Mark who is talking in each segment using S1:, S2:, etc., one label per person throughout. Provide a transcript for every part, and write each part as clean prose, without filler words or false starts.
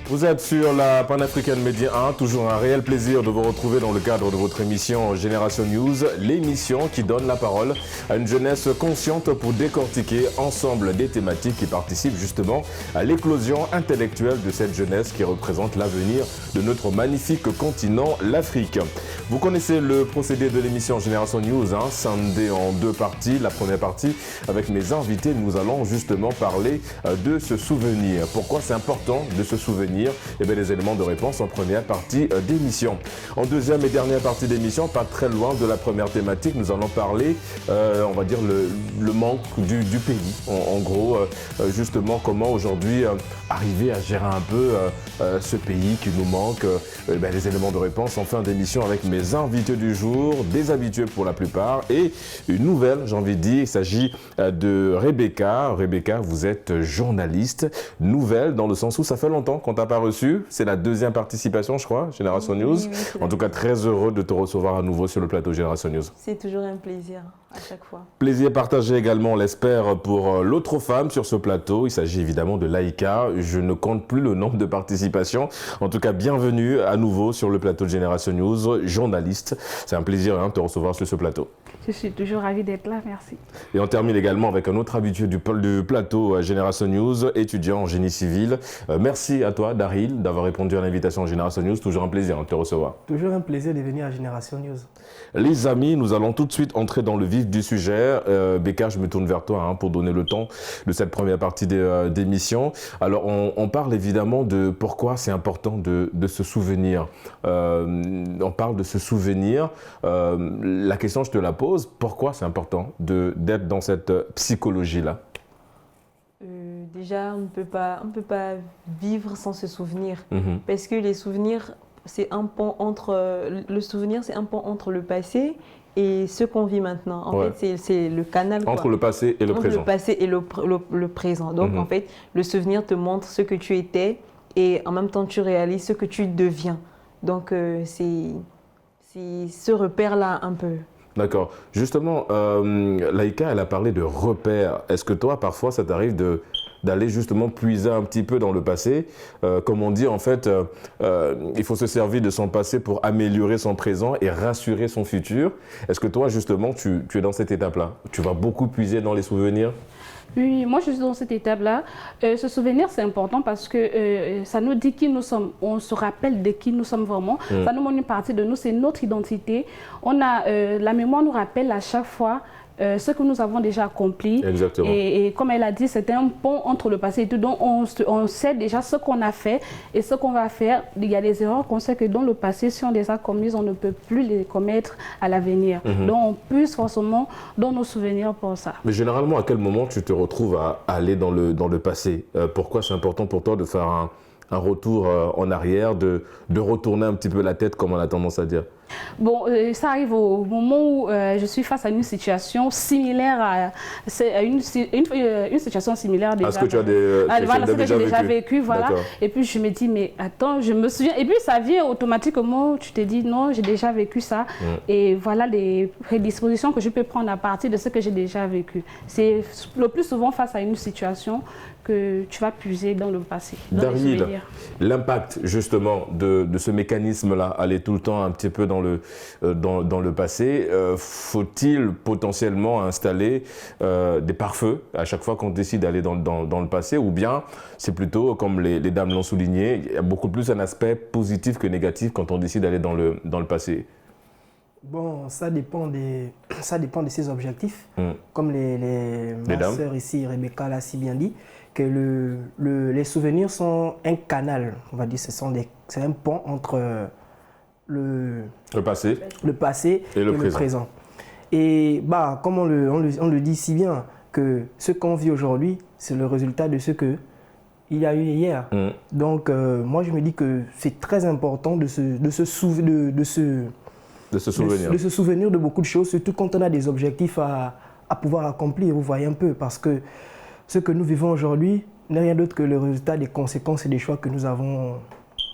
S1: Vous êtes sur la Panafricaine Média 1, toujours un réel plaisir de vous retrouver dans le cadre de votre émission Génération News, l'émission qui donne la parole à une jeunesse consciente pour décortiquer ensemble des thématiques qui participent justement à l'éclosion intellectuelle de cette jeunesse qui représente l'avenir de notre magnifique continent, l'Afrique. Vous connaissez le procédé de l'émission Génération News, scindé en deux parties. La première partie, avec mes invités, nous allons justement parler de ce souvenir. Pourquoi c'est important de se souvenir? Eh bien, les éléments de réponse en première partie d'émission. En deuxième et dernière partie d'émission, pas très loin de la première thématique, nous allons parler, on va dire, le manque du pays. En gros, justement, comment aujourd'hui arriver à gérer un peu ce pays qui nous manque. Les éléments de réponse en fin d'émission avec mes invités du jour, des habitués pour la plupart, et une nouvelle, j'ai envie de dire, il s'agit de Rebecca. Rebecca, vous êtes journaliste, nouvelle dans le sens où ça fait longtemps qu'on t'a pas reçu. C'est la deuxième participation, je crois, Génération News. Oui, en tout cas, très heureux de te recevoir à nouveau sur le plateau Génération News.
S2: C'est toujours un plaisir à chaque fois.
S1: Plaisir partagé également, on l'espère, pour l'autre femme sur ce plateau. Il s'agit évidemment de Laïka. Je ne compte plus le nombre de participations. En tout cas, bienvenue à nouveau sur le plateau de Génération News, journaliste. C'est un plaisir de te recevoir sur ce plateau.
S3: Je suis toujours ravie d'être là, merci.
S1: Et on termine également avec un autre habitué du plateau Génération News, étudiant en génie civil. Merci à toi, Daryl, d'avoir répondu à l'invitation à Génération News. Toujours un plaisir de te recevoir.
S4: Toujours un plaisir de venir à Génération News.
S1: Les amis, nous allons tout de suite entrer dans le vif du sujet. Becca, je me tourne vers toi pour donner le temps de cette première partie d'émission. Alors, on parle évidemment de pourquoi c'est important de se souvenir. On parle de se souvenir. La question, je te la pose. Pourquoi c'est important d'être dans cette psychologie-là?
S2: Déjà, on ne peut pas vivre sans se souvenir. Parce que les souvenirs, c'est un pont entre le passé et ce qu'on vit maintenant. En fait, c'est le canal.
S1: Entre le passé et le présent.
S2: Le passé et le présent. Donc, en fait, le souvenir te montre ce que tu étais et en même temps, tu réalises ce que tu deviens. Donc, c'est ce repère-là un peu.
S1: D'accord. Justement, Laïka, elle a parlé de repères. Est-ce que toi, parfois, ça t'arrive d'aller justement puiser un petit peu dans le passé? Comme on dit, en fait, il faut se servir de son passé pour améliorer son présent et rassurer son futur. Est-ce que toi, justement, tu es dans cette étape-là? Tu vas beaucoup puiser dans les souvenirs?
S3: Oui, moi je suis dans cette étape-là. Ce souvenir, c'est important parce que ça nous dit qui nous sommes. On se rappelle de qui nous sommes vraiment. Ça nous montre une partie de nous, c'est notre identité. La mémoire nous rappelle à chaque fois ce que nous avons déjà accompli.
S1: Exactement.
S3: Et comme elle a dit, c'était un pont entre le passé et tout. Donc on sait déjà ce qu'on a fait et ce qu'on va faire. Il y a des erreurs qu'on sait que dans le passé, si on les a commises, on ne peut plus les commettre à l'avenir. Donc on puise forcément dans nos souvenirs pour ça.
S1: Mais généralement, à quel moment tu te retrouves à aller dans le passé? Pourquoi c'est important pour toi de faire un retour en arrière, de retourner un petit peu la tête, comme on a tendance à dire?
S3: Bon, ça arrive au moment où je suis face à une situation similaire à une situation similaire déjà.
S1: À ce que tu as
S3: voilà, ce que j'ai déjà vécu, voilà. Et puis je me dis, mais attends, je me souviens. Et puis ça vient automatiquement, tu te dis, non, j'ai déjà vécu ça. Et voilà les prédispositions que je peux prendre à partir de ce que j'ai déjà vécu. C'est le plus souvent face à une situation que tu vas puiser dans le passé.
S1: Daryl, l'impact justement de ce mécanisme-là, aller tout le temps un petit peu dans le passé, faut-il potentiellement installer des pare-feux à chaque fois qu'on décide d'aller dans le passé, ou bien c'est plutôt, comme les dames l'ont souligné, il y a beaucoup plus un aspect positif que négatif quand on décide d'aller dans le passé?
S4: Bon, ça dépend de ses objectifs. Comme ma sœur ici, Rebecca, l'a si bien dit, que les souvenirs sont un canal, on va dire, c'est un pont entre le passé et le présent. Et comme on le dit si bien, que ce qu'on vit aujourd'hui, c'est le résultat de ce qu'il y a eu hier. Donc, moi, je me dis que c'est très important de se souvenir de beaucoup de choses, surtout quand on a des objectifs à pouvoir accomplir, vous voyez un peu, parce que ce que nous vivons aujourd'hui n'est rien d'autre que le résultat des conséquences et des choix que nous avons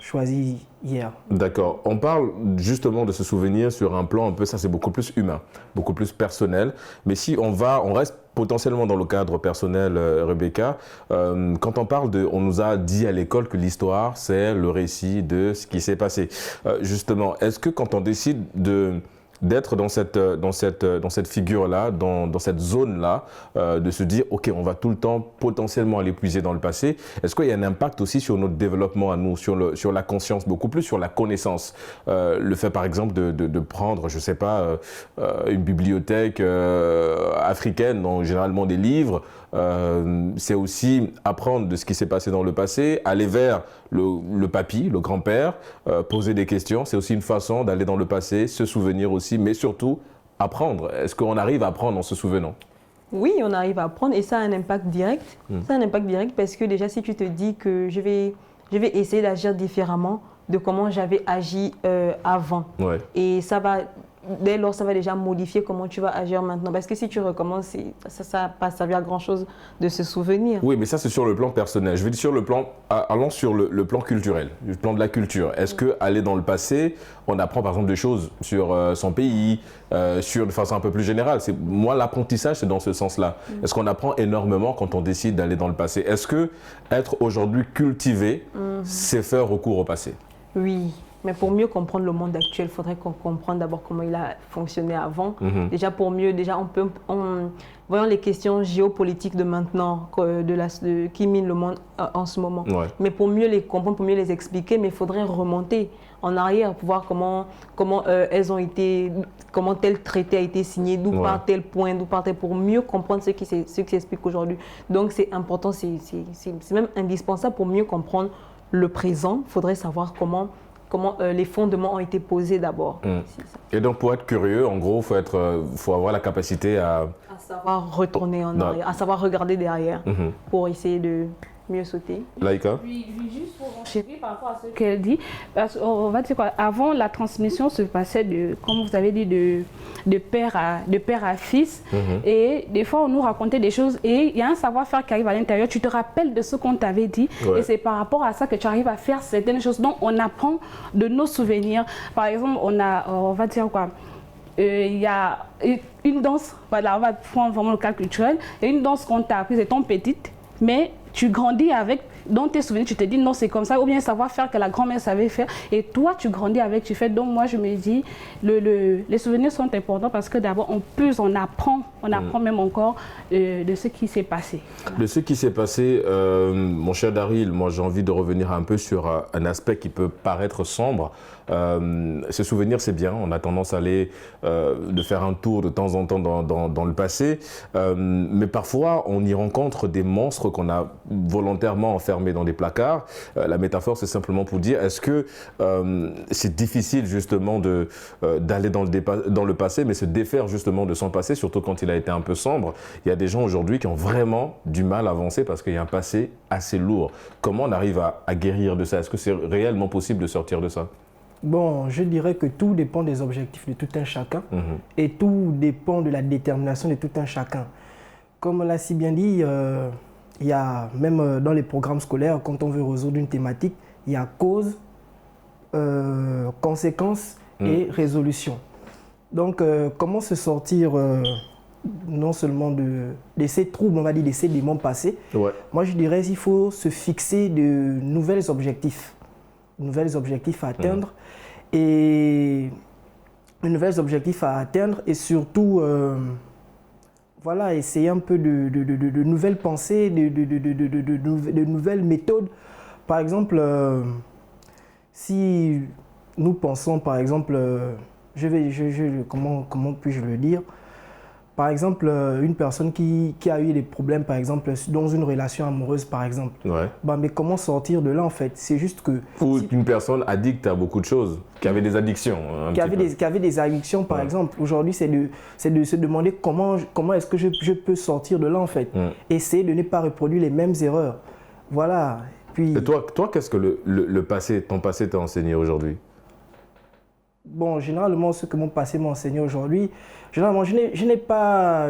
S4: choisis hier.
S1: D'accord. On parle justement de ce souvenir sur un plan un peu, ça c'est beaucoup plus humain, beaucoup plus personnel. Mais si on reste potentiellement dans le cadre personnel, Rebecca, quand on parle on nous a dit à l'école que l'histoire, c'est le récit de ce qui s'est passé. Justement, est-ce que quand on décide d'être dans cette figure-là, dans cette zone-là, de se dire, OK, on va tout le temps potentiellement aller puiser dans le passé, est-ce qu'il y a un impact aussi sur notre développement à nous, sur la conscience, beaucoup plus sur la connaissance? Le fait, par exemple, de prendre, je ne sais pas, une bibliothèque africaine, donc généralement des livres, c'est aussi apprendre de ce qui s'est passé dans le passé, aller vers le papy, le grand-père, poser des questions. C'est aussi une façon d'aller dans le passé, se souvenir aussi, mais surtout apprendre. Est-ce qu'on arrive à apprendre en se souvenant?
S2: Oui, on arrive à apprendre et ça a un impact direct. Ça a un impact direct parce que déjà, si tu te dis que je vais essayer d'agir différemment de comment j'avais agi avant. Ouais. Et ça va... Dès lors, ça va déjà modifier comment tu vas agir maintenant. Parce que si tu recommences, ça n'a pas servi à grand-chose de se souvenir.
S1: Oui, mais ça, c'est sur le plan personnel. Je veux dire sur le plan, allons sur le plan culturel, le plan de la culture. Est-ce qu'aller dans le passé, on apprend par exemple des choses sur son pays, de façon un peu plus générale? Moi, l'apprentissage, c'est dans ce sens-là. Est-ce qu'on apprend énormément quand on décide d'aller dans le passé? Est-ce que être aujourd'hui cultivé, c'est faire recours au passé?
S2: Oui. Mais pour mieux comprendre le monde actuel, il faudrait qu'on comprenne d'abord comment il a fonctionné avant. Déjà, voyons les questions géopolitiques de maintenant, qui minent le monde en ce moment. Ouais. Mais pour mieux les comprendre, pour mieux les expliquer, mais il faudrait remonter en arrière pour voir comment elles ont été, comment tel traité a été signé, d'où part tel point, pour mieux comprendre ce qui s'explique aujourd'hui. Donc c'est important, c'est même indispensable pour mieux comprendre le présent. Il faudrait savoir comment les fondements ont été posés d'abord.
S1: Et donc, pour être curieux, en gros, faut avoir la capacité à
S2: savoir retourner en arrière, à savoir regarder derrière pour essayer de mieux sauter.
S1: Laïka?
S3: Oui, juste pour enchérir par rapport à ce qu'elle dit, parce qu'on va dire quoi, avant la transmission se passait comme vous avez dit, de père à fils, et des fois on nous racontait des choses et il y a un savoir-faire qui arrive à l'intérieur, tu te rappelles de ce qu'on t'avait dit, et c'est par rapport à ça que tu arrives à faire certaines choses. Donc on apprend de nos souvenirs. Par exemple, on va dire quoi, il y a une danse, voilà, on va prendre vraiment le cas culturel, et une danse qu'on t'a apprise étant petite, mais tu grandis avec, dans tes souvenirs, tu te dis non, c'est comme ça, ou bien savoir-faire que la grand-mère savait faire, et toi, tu grandis avec, tu fais. Donc, moi, je me dis, les souvenirs sont importants parce que d'abord, on apprend même encore de ce qui s'est passé.
S1: De ce qui s'est passé, mon cher Daryl, moi, j'ai envie de revenir un peu sur un aspect qui peut paraître sombre. Se souvenir, c'est bien, on a tendance à aller de faire un tour de temps en temps dans le passé, mais parfois on y rencontre des monstres qu'on a volontairement enfermés dans des placards. La métaphore, c'est simplement pour dire, est-ce que c'est difficile justement d'aller dans le passé, mais se défaire justement de son passé, surtout quand il a été un peu sombre. Il y a des gens aujourd'hui qui ont vraiment du mal à avancer parce qu'il y a un passé assez lourd. Comment on arrive à guérir de ça? Est-ce que c'est réellement possible de sortir de ça?
S4: Bon, je dirais que tout dépend des objectifs de tout un chacun et tout dépend de la détermination de tout un chacun. Comme on l'a si bien dit, il y a même dans les programmes scolaires, quand on veut résoudre une thématique, il y a cause, conséquence et résolution. Donc, comment se sortir non seulement de ces troubles, on va dire, de ces démons passés. Moi, je dirais qu'il faut se fixer de nouveaux objectifs à atteindre et surtout voilà, essayer un peu de nouvelles pensées, de nouvelles méthodes. Par exemple, si nous pensons, par exemple, comment puis-je le dire? Par exemple, une personne qui a eu des problèmes, par exemple, dans une relation amoureuse, par exemple. Mais comment sortir de là, en fait? C'est juste que...
S1: Ou une personne addicte à beaucoup de choses, qui avait des addictions.
S4: Qui avait des addictions, par exemple. Aujourd'hui, c'est de se demander comment est-ce que je peux sortir de là, en fait. Essayer de ne pas reproduire les mêmes erreurs. Voilà. Puis...
S1: Et toi, qu'est-ce que ton passé t'a enseigné aujourd'hui?
S4: Bon, généralement, ce que mon passé m'a enseigné aujourd'hui, généralement, je n'ai pas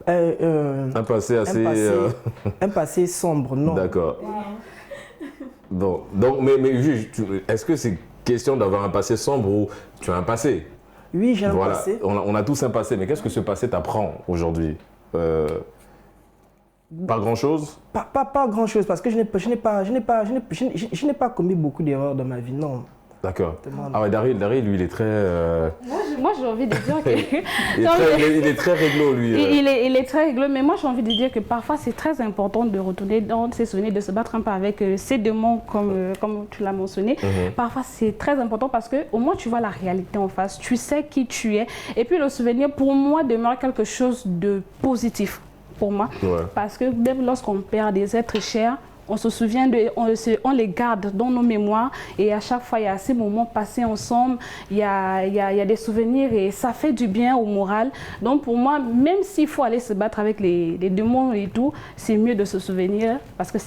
S1: un passé assez...
S4: un passé sombre, non.
S1: D'accord. Bon, donc, mais est-ce que c'est question d'avoir un passé sombre ou tu as un passé?
S4: Oui, j'ai un passé.
S1: On a tous un passé, mais qu'est-ce que ce passé t'apprend aujourd'hui? Pas grand-chose?
S4: Pas grand-chose, parce que je n'ai pas commis beaucoup d'erreurs dans ma vie, non.
S1: D'accord. Ah ouais, Daryl, lui, il est très...
S3: Moi, j'ai envie de dire que...
S1: il est très réglo, lui.
S3: Il est très réglo, mais moi, j'ai envie de dire que parfois, c'est très important de retourner dans ses souvenirs, de se battre un peu avec ces démons, comme tu l'as mentionné. Parfois, c'est très important parce qu'au moins, tu vois la réalité en face, tu sais qui tu es. Et puis, le souvenir, pour moi, demeure quelque chose de positif, pour moi. Ouais. Parce que même lorsqu'on perd des êtres chers, on se souvient, on les garde dans nos mémoires et à chaque fois, il y a ces moments passés ensemble, il y a des souvenirs et ça fait du bien au moral. Donc pour moi, même s'il faut aller se battre avec les démons et tout, c'est mieux de se souvenir parce que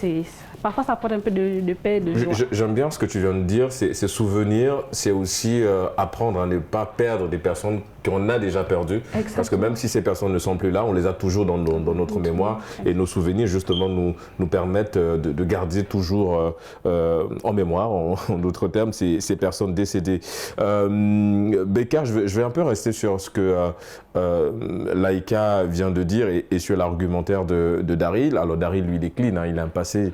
S3: parfois ça apporte un peu de paix, de joie.
S1: J'aime bien ce que tu viens de dire, c'est souvenirs, c'est aussi apprendre à ne pas perdre des personnes qu'on a déjà perdues. Exactement. Parce que même si ces personnes ne sont plus là, on les a toujours dans notre mémoire et nos souvenirs justement nous permettent de garder toujours en mémoire, en d'autres termes, ces personnes décédées. Becca, je vais un peu rester sur ce que Laïka vient de dire et sur l'argumentaire de Daryl. Alors Daryl, lui, il est clean, hein, il a un passé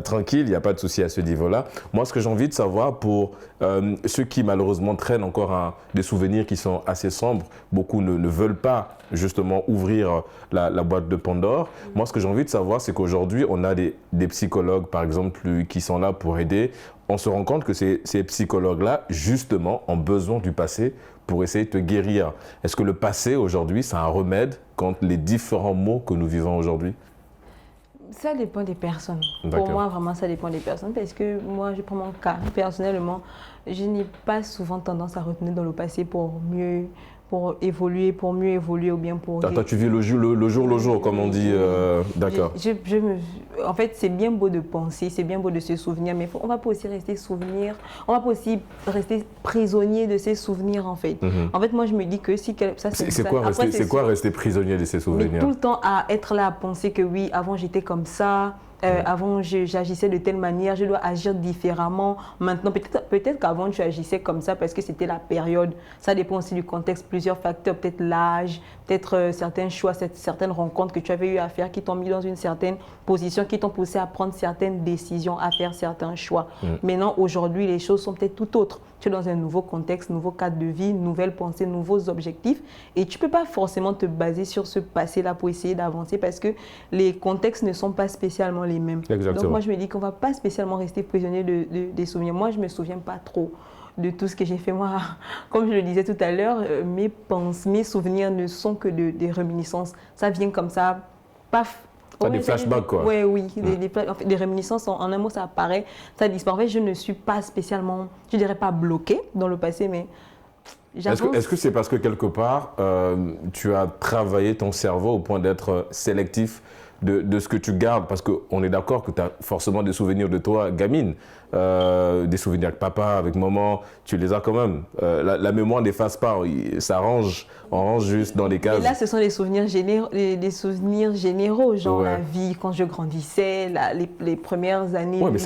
S1: tranquille, il n'y a pas de souci à ce niveau-là. Moi, ce que j'ai envie de savoir pour ceux qui malheureusement traînent encore des souvenirs qui sont assez sombres, beaucoup ne veulent pas justement ouvrir la boîte de Pandore. Moi, ce que j'ai envie de savoir, c'est qu'aujourd'hui, on a des psychologues, par exemple, qui sont là pour aider. On se rend compte que ces psychologues-là, justement, ont besoin du passé pour essayer de te guérir. Est-ce que le passé, aujourd'hui, c'est un remède contre les différents maux que nous vivons aujourd'hui?
S2: Ça dépend des personnes. Pour moi, vraiment, ça dépend des personnes. Parce que moi, je prends mon cas. Personnellement, je n'ai pas souvent tendance à retenir dans le passé pour mieux évoluer ou bien pour...
S1: Toi, tu vis le jour, comme on dit. D'accord.
S2: En fait, c'est bien beau de penser, c'est bien beau de se souvenir, mais on ne va pas aussi rester prisonnier de ces souvenirs, en fait. En fait, moi, je me dis que si...
S1: C'est quoi rester prisonnier de ces souvenirs?
S2: Mais tout le temps à être là à penser que oui, avant, j'étais comme ça. Avant, j'agissais de telle manière, je dois agir différemment. Maintenant, peut-être qu'avant, tu agissais comme ça parce que c'était la période. Ça dépend aussi du contexte, plusieurs facteurs, peut-être l'âge, peut-être certains choix, certaines rencontres que tu avais eu à faire qui t'ont mis dans une certaine position, qui t'ont poussé à prendre certaines décisions, à faire certains choix. Maintenant, aujourd'hui, les choses sont peut-être tout autres. Tu es dans un nouveau contexte, nouveau cadre de vie, nouvelles pensées, nouveaux objectifs. Et tu ne peux pas forcément te baser sur ce passé-là pour essayer d'avancer parce que les contextes ne sont pas spécialement les mêmes.
S1: Exactement.
S2: Donc moi, je me dis qu'on ne va pas spécialement rester prisonnier des souvenirs. Moi, je ne me souviens pas trop de tout ce que j'ai fait. Moi, comme je le disais tout à l'heure, mes souvenirs ne sont que des réminiscences. Ça vient comme ça, paf.
S1: Des flashbacks, quoi.
S2: Oui. Des réminiscences, en un mot, ça apparaît, ça disparaît. Je ne suis pas spécialement, je ne dirais pas bloquée dans le passé, mais j'avance.
S1: Est-ce que c'est parce que quelque part, tu as travaillé ton cerveau au point d'être sélectif de ce que tu gardes? Parce qu'on est d'accord que tu as forcément des souvenirs de toi, gamine. Des souvenirs avec papa, avec maman, tu les as quand même. La mémoire n'efface pas, on range juste dans les cases.
S2: Et là, ce sont des souvenirs généraux, genre la vie quand je grandissais, les premières années lycée.
S1: Oui, mais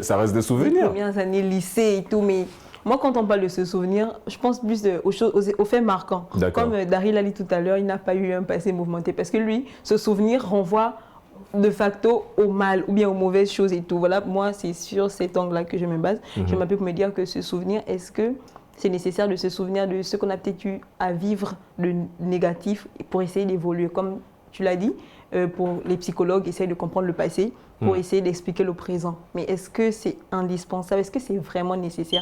S1: ça reste des souvenirs.
S2: Les premières années lycée et tout, mais moi, quand on parle de ce souvenir, je pense plus aux faits marquants. Comme Daryl l'a dit tout à l'heure, il n'a pas eu un passé mouvementé parce que lui, ce souvenir renvoie de facto au mal ou bien aux mauvaises choses et tout. Voilà, moi, c'est sur cet angle-là que je me base. Je m'appelle pour me dire que ce souvenir, est-ce que c'est nécessaire de se souvenir de ce qu'on a peut-être eu à vivre de négatif pour essayer d'évoluer? Comme tu l'as dit, pour les psychologues, essayent de comprendre le passé pour essayer d'expliquer le présent. Mais est-ce que c'est indispensable? Est-ce que c'est vraiment nécessaire?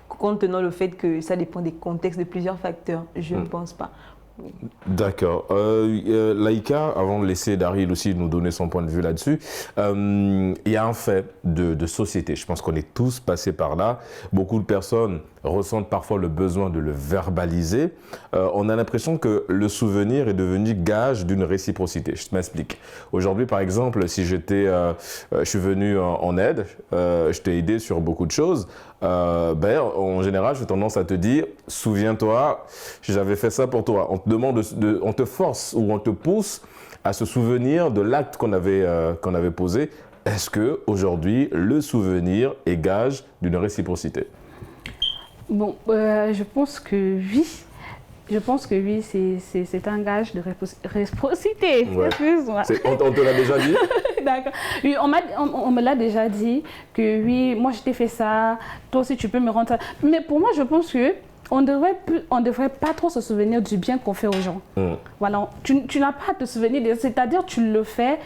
S2: Compte tenant le fait que ça dépend des contextes, de plusieurs facteurs, je ne pense pas.
S1: D'accord. Laïka, avant de laisser Daryl aussi nous donner son point de vue là-dessus, il y a un fait de société. Je pense qu'on est tous passés par là. Beaucoup de personnes ressentent parfois le besoin de le verbaliser. On a l'impression que le souvenir est devenu gage d'une réciprocité. Je m'explique. Aujourd'hui, par exemple, si je suis venu en aide, je t'ai aidé sur beaucoup de choses, en général, j'ai tendance à te dire, souviens-toi, j'avais fait ça pour toi. On te force ou on te pousse à se souvenir de l'acte qu'on avait posé. Est-ce que aujourd'hui, le souvenir est gage d'une réciprocité?
S3: Bon, je pense que oui. Je pense que oui, c'est un gage de réciprocité.
S1: Ouais. On te l'a déjà dit?
S3: D'accord. Oui, on me l'a déjà dit que oui, moi je t'ai fait ça, toi aussi tu peux me rendre ça. Mais pour moi, je pense que on devrait pas trop se souvenir du bien qu'on fait aux gens. Voilà, tu n'as pas à te souvenir, c'est-à-dire tu le fais.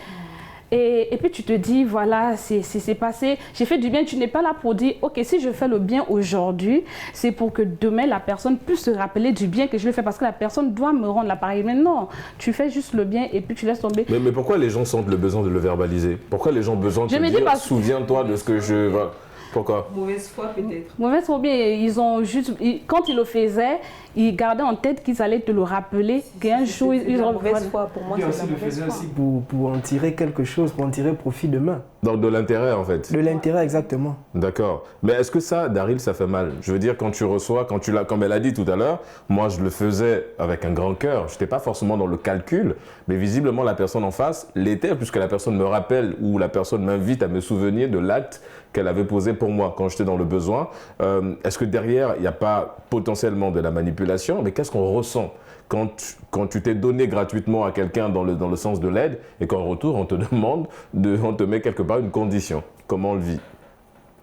S3: Et puis tu te dis, voilà, c'est passé, j'ai fait du bien. Tu n'es pas là pour dire, ok, si je fais le bien aujourd'hui, c'est pour que demain la personne puisse se rappeler du bien que je lui fais parce que la personne doit me rendre l'appareil. Mais non, tu fais juste le bien et puis tu laisses tomber.
S1: Mais pourquoi les gens sentent le besoin de le verbaliser? Pourquoi les gens ont besoin de te dire, souviens-toi de ce que je... Pourquoi?
S2: Mauvaise foi peut-être.
S3: Mauvaise foi, bien, ils ont juste... Quand ils le faisaient, ils gardaient en tête qu'ils allaient te le rappeler, qu'un jour ils auront...
S2: Mauvaise foi, pour moi, c'est
S4: le faisaient aussi pour en tirer quelque chose, pour en tirer profit demain.
S1: Donc de l'intérêt en fait.
S4: De l'intérêt, exactement.
S1: D'accord. Mais est-ce que ça, Daryl, ça fait mal? Je veux dire, quand tu reçois, comme elle a dit tout à l'heure, moi je le faisais avec un grand cœur. Je n'étais pas forcément dans le calcul, mais visiblement la personne en face l'était, puisque la personne me rappelle ou la personne m'invite à me souvenir de l'acte qu'elle avait posé pour moi quand j'étais dans le besoin. Est-ce que derrière, il n'y a pas potentiellement de la manipulation? Mais qu'est-ce qu'on ressent quand tu t'es donné gratuitement à quelqu'un dans le sens de l'aide et qu'en retour, on te demande, on te met quelque part une condition? Comment on le vit?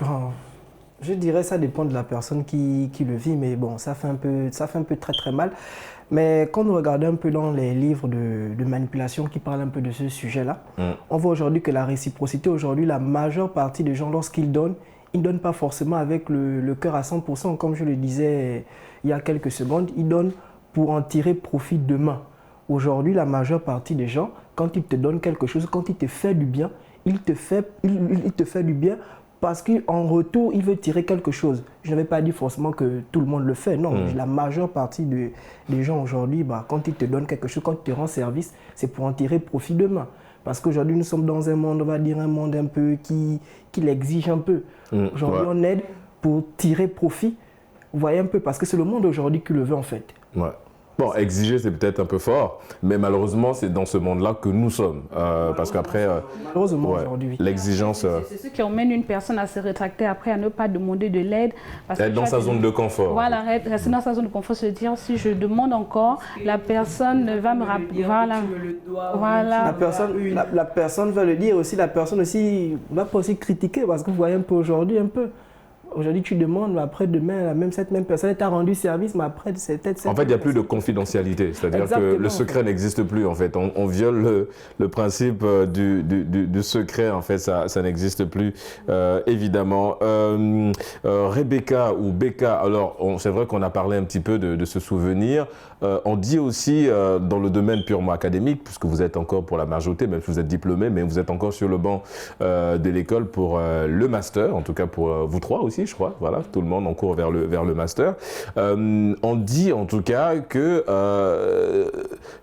S4: Bon, je dirais que ça dépend de la personne qui le vit, mais bon, ça fait un peu très très mal. Mais quand on regarde un peu dans les livres de manipulation qui parlent un peu de ce sujet-là, on voit aujourd'hui que la réciprocité, aujourd'hui, la majeure partie des gens, lorsqu'ils donnent, ils ne donnent pas forcément avec le cœur à 100%. Comme je le disais il y a quelques secondes, ils donnent pour en tirer profit demain. Aujourd'hui, la majeure partie des gens, quand ils te donnent quelque chose, quand ils te font du bien, ils te font du bien parce qu'en retour, il veut tirer quelque chose. Je ne vais pas dire forcément que tout le monde le fait, non. La majeure partie des gens aujourd'hui, quand ils te donnent quelque chose, quand ils te rendent service, c'est pour en tirer profit demain. Parce qu'aujourd'hui, nous sommes dans un monde, on va dire un monde un peu qui l'exige un peu. Aujourd'hui, on aide pour tirer profit. Vous voyez un peu, parce que c'est le monde aujourd'hui qui le veut en fait.
S1: Ouais. Bon, exiger, c'est peut-être un peu fort, mais malheureusement, c'est dans ce monde-là que nous sommes. Parce qu'après,
S4: malheureusement, aujourd'hui,
S1: l'exigence...
S3: C'est ce qui emmène une personne à se rétracter après, à ne pas demander de l'aide.
S1: Être dans sa zone de confort.
S3: Voilà, rester dans sa zone de confort, se dire, si je demande encore, la personne va me rappeler. Voilà.
S4: La personne va le dire aussi, la personne aussi va pas aussi critiquer, parce que vous voyez un peu aujourd'hui, aujourd'hui, tu demandes, mais après, demain, cette même personne t'a rendu service, mais après, c'est peut-être...
S1: En fait, il n'y a plus de confidentialité. C'est-à-dire que le secret n'existe plus, en fait. On viole le principe du secret, en fait. Ça n'existe plus, évidemment. Rebecca ou Becca, alors, c'est vrai qu'on a parlé un petit peu de ce souvenir. On dit aussi, dans le domaine purement académique, puisque vous êtes encore pour la majorité, même si vous êtes diplômé, mais vous êtes encore sur le banc de l'école pour le master, en tout cas pour vous trois aussi, je crois. Voilà, tout le monde en court vers le master. On dit en tout cas que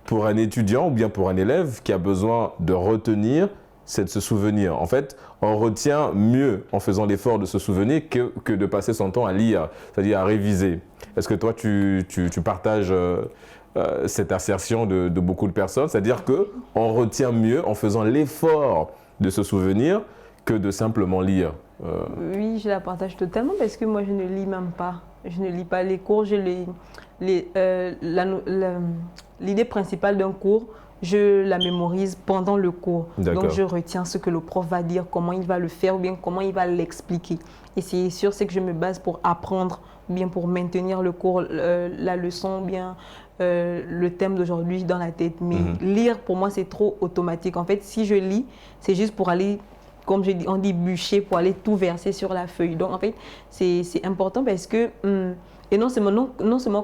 S1: pour un étudiant ou bien pour un élève qui a besoin de retenir, c'est de se souvenir. En fait, on retient mieux en faisant l'effort de se souvenir que de passer son temps à lire, c'est-à-dire à réviser. Est-ce que toi, tu partages cette assertion de beaucoup de personnes? C'est-à-dire qu'on retient mieux en faisant l'effort de se souvenir que de simplement lire.
S2: Oui, je la partage totalement parce que moi, je ne lis même pas. Je ne lis pas les cours. L'idée principale d'un cours, je la mémorise pendant le cours. Donc, je retiens ce que le prof va dire, comment il va le faire ou bien comment il va l'expliquer. Et c'est sur ce que je me base pour apprendre ou bien pour maintenir le cours, la leçon ou bien le thème d'aujourd'hui dans la tête. Mais lire, pour moi, c'est trop automatique. En fait, si je lis, c'est juste pour aller... Comme on dit bûcher, pour aller tout verser sur la feuille. Donc en fait, c'est important parce que, et non seulement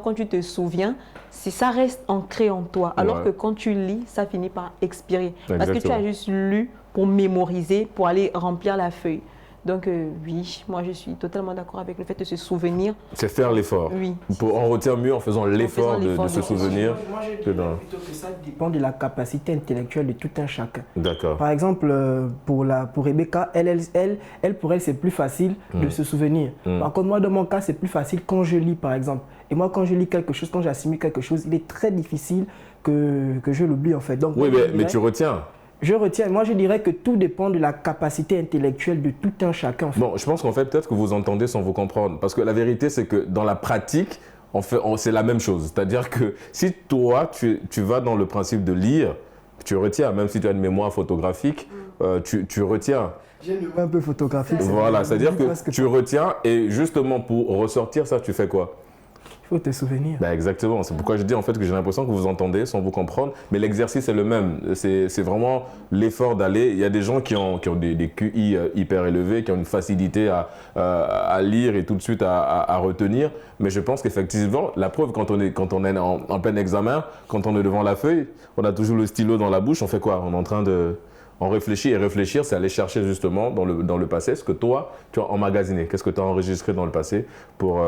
S2: quand tu te souviens, ça reste ancré en toi. Alors que quand tu lis, ça finit par expirer. Exactement. Parce que tu as juste lu pour mémoriser, pour aller remplir la feuille. Donc oui, moi je suis totalement d'accord avec le fait de se souvenir.
S1: C'est faire l'effort.
S2: Oui.
S1: On retient mieux en faisant l'effort de se souvenir.
S4: Moi je dirais plutôt que ça dépend de la capacité intellectuelle de tout un chacun.
S1: D'accord.
S4: Par exemple, pour Rebecca, elle pour elle c'est plus facile de se souvenir. Par contre, moi dans mon cas, c'est plus facile quand je lis par exemple. Et moi quand je lis quelque chose, quand j'assimile quelque chose, il est très difficile que je l'oublie en fait. Donc,
S1: oui, mais tu retiens.
S4: Je retiens. Moi, je dirais que tout dépend de la capacité intellectuelle de tout un chacun. En fait.
S1: Bon, je pense qu'en fait, peut-être que vous entendez sans vous comprendre. Parce que la vérité, c'est que dans la pratique, c'est la même chose. C'est-à-dire que si toi, tu vas dans le principe de lire, tu retiens, même si tu as une mémoire photographique, tu retiens.
S4: J'ai une mémoire un peu photographique.
S1: Voilà, c'est-à-dire que tu retiens et justement pour ressortir ça, tu fais quoi?
S4: Il faut te souvenir.
S1: Ben exactement, c'est pourquoi je dis en fait que j'ai l'impression que vous entendez sans vous comprendre, mais l'exercice est le même. C'est vraiment l'effort d'aller. Il y a des gens qui ont des QI hyper élevés, qui ont une facilité à lire et tout de suite à retenir, mais je pense qu'effectivement, la preuve quand on est en plein examen, quand on est devant la feuille, on a toujours le stylo dans la bouche, on fait quoi? On est en train de... On réfléchit et réfléchir, c'est aller chercher justement dans le passé ce que toi, tu as emmagasiné. Qu'est-ce que tu as enregistré dans le passé pour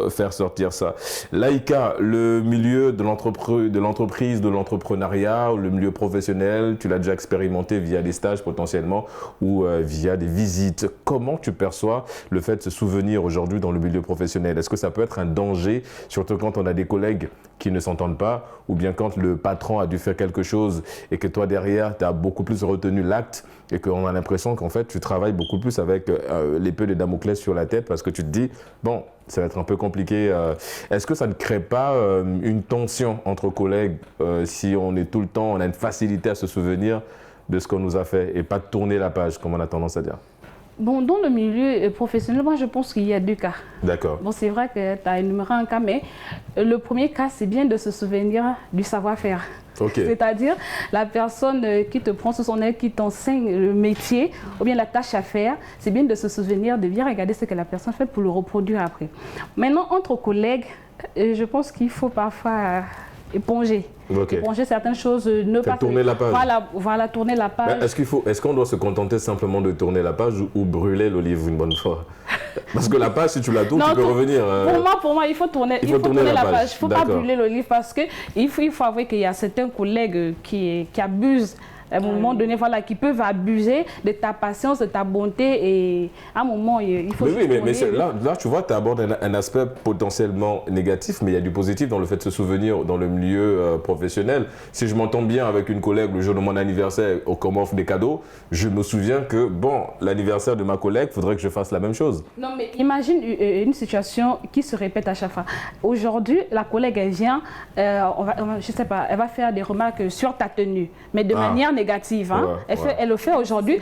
S1: faire sortir ça. Laïka, le milieu de l'entreprise, de l'entrepreneuriat, le milieu professionnel, tu l'as déjà expérimenté via des stages potentiellement ou via des visites. Comment tu perçois le fait de se souvenir aujourd'hui dans le milieu professionnel? Est-ce que ça peut être un danger, surtout quand on a des collègues qui ne s'entendent pas ou bien quand le patron a dû faire quelque chose et que toi derrière, tu as beaucoup plus retenu l'acte et qu'on a l'impression qu'en fait tu travailles beaucoup plus avec l'épée de Damoclès sur la tête parce que tu te dis bon ça va être un peu compliqué. Est-ce que ça ne crée pas une tension entre collègues si on est tout le temps, on a une facilité à se souvenir de ce qu'on nous a fait et pas de tourner la page comme on a tendance à dire?
S3: Bon, dans le milieu professionnel, moi je pense qu'il y a deux cas.
S1: D'accord.
S3: Bon, c'est vrai que tu as énuméré un cas, mais le premier cas, c'est bien de se souvenir du savoir-faire.
S1: Okay.
S3: C'est-à-dire la personne qui te prend sous son aile, qui t'enseigne le métier ou bien la tâche à faire, c'est bien de se souvenir, de bien regarder ce que la personne fait pour le reproduire après. Maintenant, entre collègues, je pense qu'il faut parfois éponger.
S1: Okay.
S3: Éponger certaines choses, ne pas
S1: tourner la page.
S3: Voilà, tourner la page.
S1: Est-ce qu'on doit se contenter simplement de tourner la page ou brûler le livre une bonne fois? Parce que la page, si tu la tournes, tu peux revenir.
S3: Pour moi, il faut tourner la page. Il ne faut pas brûler le livre parce qu'il faut avouer qu'il y a certains collègues qui abusent. À un moment donné, voilà, qui peuvent abuser de ta patience, de ta bonté et à un moment, il faut...
S1: Mais là, tu vois, tu abordes un aspect potentiellement négatif, mais il y a du positif dans le fait de se souvenir dans le milieu professionnel. Si je m'entends bien avec une collègue le jour de mon anniversaire, qu'on m'offre des cadeaux, je me souviens que, bon, l'anniversaire de ma collègue, il faudrait que je fasse la même chose.
S3: Non, mais imagine une situation qui se répète à chaque fois. Aujourd'hui, la collègue, elle vient, je sais pas, elle va faire des remarques sur ta tenue, mais de manière négative. Hein. Elle le fait aujourd'hui.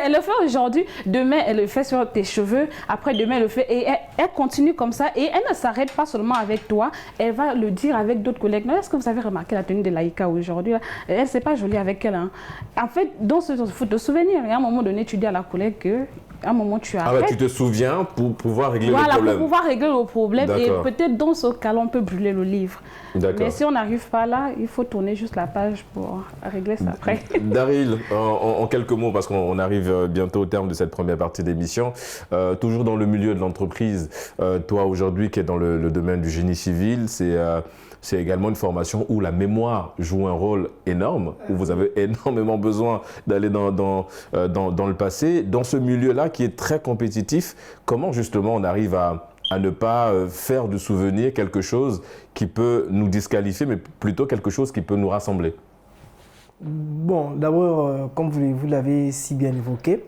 S3: Elle le fait aujourd'hui. Demain, elle le fait sur tes cheveux. Après, demain, elle le fait. Et elle continue comme ça. Et elle ne s'arrête pas seulement avec toi. Elle va le dire avec d'autres collègues. Est-ce que vous avez remarqué la tenue de Laïka aujourd'hui? Elle, c'est pas joli avec elle. Hein. En fait, il faut te souvenir. Et à un moment donné, tu dis à la collègue que à un moment, tu arrêtes.
S1: Tu te souviens pour pouvoir régler le problème.
S3: Voilà, pour pouvoir régler le problème. Et peut-être dans ce cas-là, on peut brûler le livre. Mais si on n'arrive pas là, il faut tourner juste la page pour régler ça après.
S1: Daryl, en quelques mots, parce qu'on arrive bientôt au terme de cette première partie d'émission, toujours dans le milieu de l'entreprise, toi aujourd'hui qui es dans le domaine du génie civil, c'est également une formation où la mémoire joue un rôle énorme, où vous avez énormément besoin d'aller dans le passé. Dans ce milieu-là qui est très compétitif, comment justement on arrive à ne pas faire du souvenir quelque chose qui peut nous disqualifier, mais plutôt quelque chose qui peut nous rassembler?
S4: Bon, d'abord, comme vous l'avez si bien évoqué,